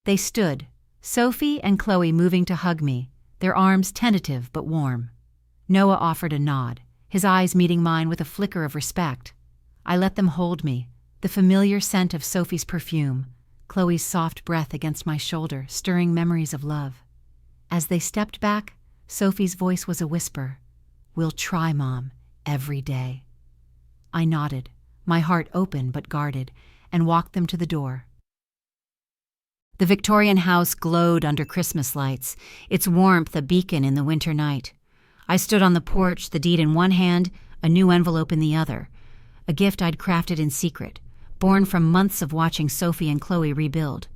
They stood, Sophie and Chloe moving to hug me, their arms tentative but warm. Noah offered a nod, his eyes meeting mine with a flicker of respect. I let them hold me, the familiar scent of Sophie's perfume, Chloe's soft breath against my shoulder, stirring memories of love. As they stepped back, Sophie's voice was a whisper. "We'll try, Mom, every day." I nodded, my heart open but guarded, and walked them to the door. The Victorian house glowed under Christmas lights, its warmth a beacon in the winter night. I stood on the porch, the deed in one hand, a new envelope in the other, a gift I'd crafted in secret, born from months of watching Sophie and Chloe rebuild.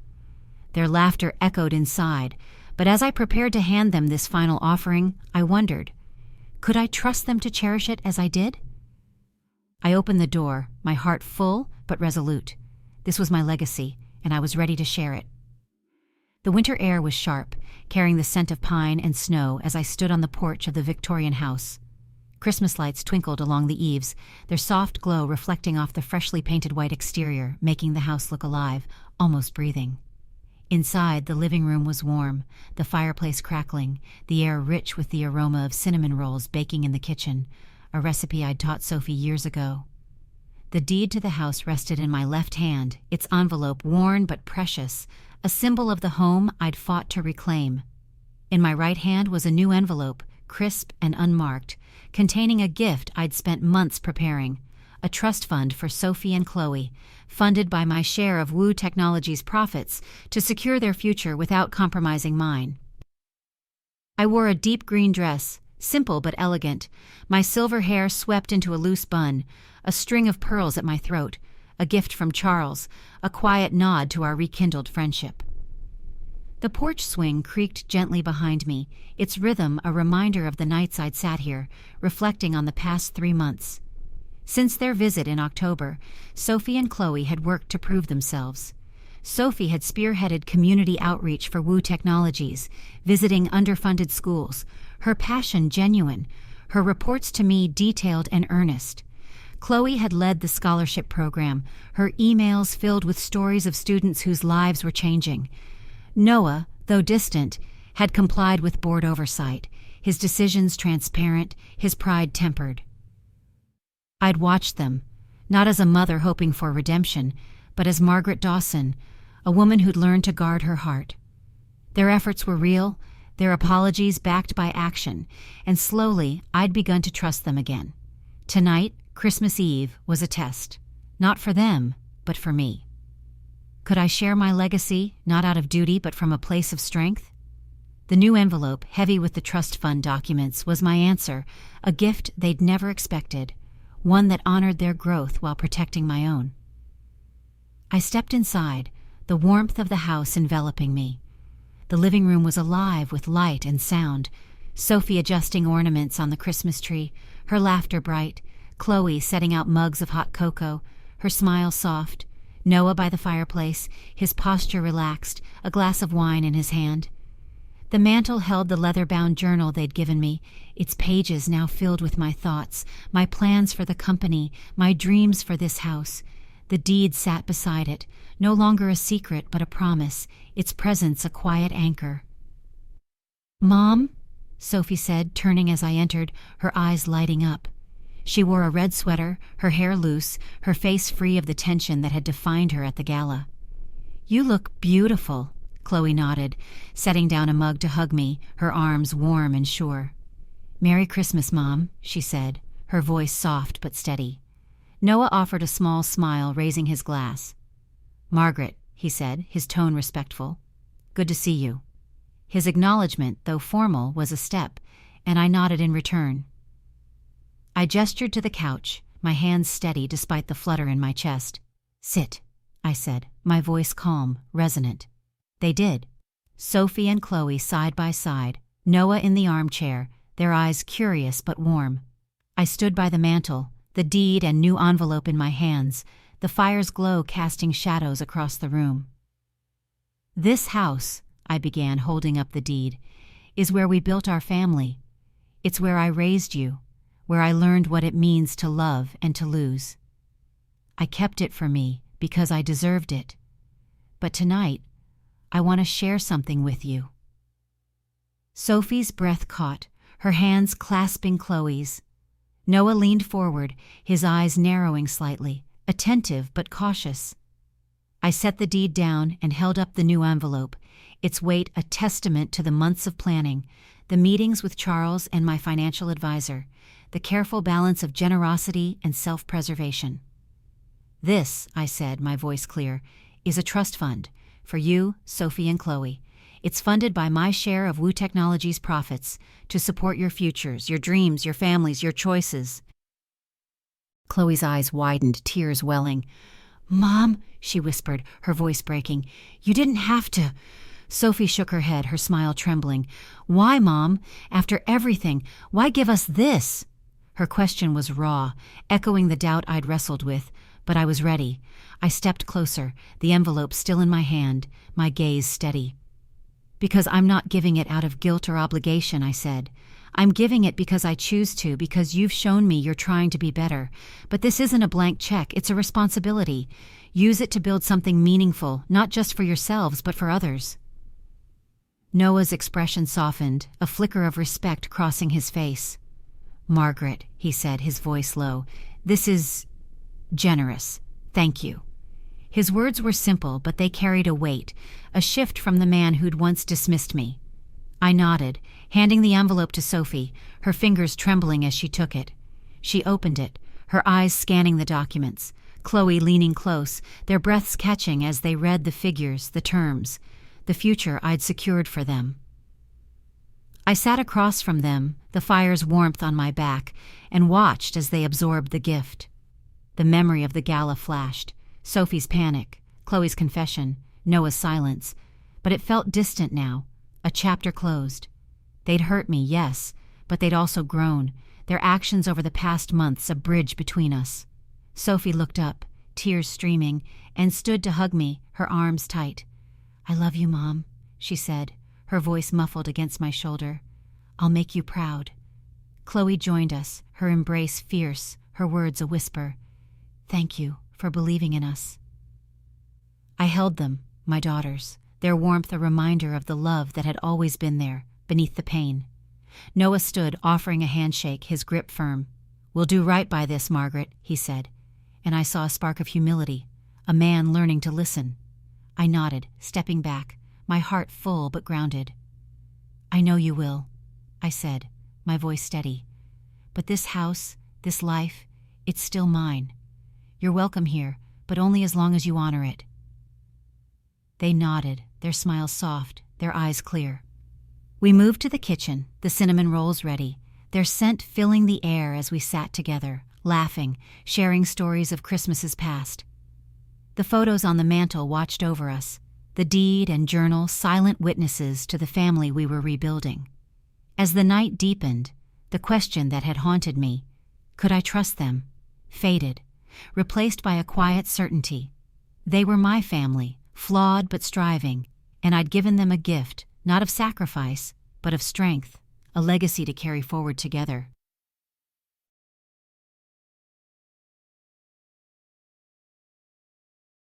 Their laughter echoed inside, but as I prepared to hand them this final offering, I wondered, could I trust them to cherish it as I did? I opened the door, my heart full but resolute. This was my legacy, and I was ready to share it. The winter air was sharp, carrying the scent of pine and snow as I stood on the porch of the Victorian house. Christmas lights twinkled along the eaves, their soft glow reflecting off the freshly painted white exterior, making the house look alive, almost breathing. Inside, the living room was warm, the fireplace crackling, the air rich with the aroma of cinnamon rolls baking in the kitchen, a recipe I'd taught Sophie years ago. The deed to the house rested in my left hand, its envelope worn but precious, a symbol of the home I'd fought to reclaim. In my right hand was a new envelope, crisp and unmarked, containing a gift I'd spent months preparing, a trust fund for Sophie and Chloe, funded by my share of Woo Technologies' profits to secure their future without compromising mine. I wore a deep green dress, simple but elegant, my silver hair swept into a loose bun, a string of pearls at my throat, a gift from Charles, a quiet nod to our rekindled friendship. The porch swing creaked gently behind me, its rhythm a reminder of the nights I'd sat here, reflecting on the past 3 months. Since their visit in October, Sophie and Chloe had worked to prove themselves. Sophie had spearheaded community outreach for Woo Technologies, visiting underfunded schools, her passion genuine, her reports to me detailed and earnest. Chloe had led the scholarship program, her emails filled with stories of students whose lives were changing. Noah, though distant, had complied with board oversight, his decisions transparent, his pride tempered. I'd watched them, not as a mother hoping for redemption, but as Margaret Dawson, a woman who'd learned to guard her heart. Their efforts were real, their apologies backed by action, and slowly I'd begun to trust them again. Tonight, Christmas Eve, was a test, not for them, but for me. Could I share my legacy, not out of duty but from a place of strength? The new envelope, heavy with the trust fund documents, was my answer, a gift they'd never expected, one that honored their growth while protecting my own. I stepped inside, the warmth of the house enveloping me. The living room was alive with light and sound, Sophie adjusting ornaments on the Christmas tree, her laughter bright, Chloe setting out mugs of hot cocoa, her smile soft, Noah by the fireplace, his posture relaxed, a glass of wine in his hand. The mantel held the leather-bound journal they'd given me, its pages now filled with my thoughts, my plans for the company, my dreams for this house. The deed sat beside it, no longer a secret but a promise, its presence a quiet anchor. "Mom?" Sophie said, turning as I entered, her eyes lighting up. She wore a red sweater, her hair loose, her face free of the tension that had defined her at the gala. "You look beautiful," Chloe nodded, setting down a mug to hug me, her arms warm and sure. "Merry Christmas, Mom," she said, her voice soft but steady. Noah offered a small smile, raising his glass. "Margaret," he said, his tone respectful. "Good to see you." His acknowledgement, though formal, was a step, and I nodded in return. I gestured to the couch, my hands steady despite the flutter in my chest. "Sit," I said, my voice calm, resonant. They did. Sophie and Chloe side by side, Noah in the armchair, their eyes curious but warm. I stood by the mantel, the deed and new envelope in my hands, the fire's glow casting shadows across the room. "This house," I began, holding up the deed, "is where we built our family. It's where I raised you, where I learned what it means to love and to lose. I kept it for me because I deserved it. But tonight, I want to share something with you." Sophie's breath caught, her hands clasping Chloe's. Noah leaned forward, his eyes narrowing slightly, attentive but cautious. I set the deed down and held up the new envelope, its weight a testament to the months of planning, the meetings with Charles and my financial advisor, the careful balance of generosity and self-preservation. "This," I said, my voice clear, "is a trust fund for you, Sophie and Chloe. It's funded by my share of Woo Technologies' profits to support your futures, your dreams, your families, your choices." Chloe's eyes widened, tears welling. "Mom," she whispered, her voice breaking, "you didn't have to." Sophie shook her head, her smile trembling. "Why, Mom? After everything, why give us this?" Her question was raw, echoing the doubt I'd wrestled with, but I was ready. I stepped closer, the envelope still in my hand, my gaze steady. "Because I'm not giving it out of guilt or obligation," I said. I'm giving it because I choose to, because you've shown me you're trying to be better. But this isn't a blank check, it's a responsibility. Use it to build something meaningful, not just for yourselves, but for others." Noah's expression softened, a flicker of respect crossing his face. "Margaret," he said, his voice low, "this is generous. Thank you." His words were simple, but they carried a weight, a shift from the man who'd once dismissed me. I nodded, handing the envelope to Sophie, her fingers trembling as she took it. She opened it, her eyes scanning the documents, Chloe leaning close, their breaths catching as they read the figures, the terms, the future I'd secured for them. I sat across from them, the fire's warmth on my back, and watched as they absorbed the gift. The memory of the gala flashed, Sophie's panic, Chloe's confession, Noah's silence, but it felt distant now, a chapter closed. They'd hurt me, yes, but they'd also grown, their actions over the past months a bridge between us. Sophie looked up, tears streaming, and stood to hug me, her arms tight. "I love you, Mom," she said, her voice muffled against my shoulder. "I'll make you proud." Chloe joined us, her embrace fierce, her words a whisper. "Thank you for believing in us." I held them, my daughters, their warmth a reminder of the love that had always been there, beneath the pain. Noah stood, offering a handshake, his grip firm. "We'll do right by this, Margaret," he said, and I saw a spark of humility, a man learning to listen. I nodded, stepping back, my heart full but grounded. "I know you will," I said, my voice steady. "But this house, this life, it's still mine. You're welcome here, but only as long as you honor it." They nodded, their smiles soft, their eyes clear. We moved to the kitchen, the cinnamon rolls ready, their scent filling the air as we sat together, laughing, sharing stories of Christmases past. The photos on the mantel watched over us, the deed and journal silent witnesses to the family we were rebuilding. As the night deepened, the question that had haunted me, could I trust them, faded, replaced by a quiet certainty. They were my family, flawed but striving, and I'd given them a gift, not of sacrifice, but of strength, a legacy to carry forward together.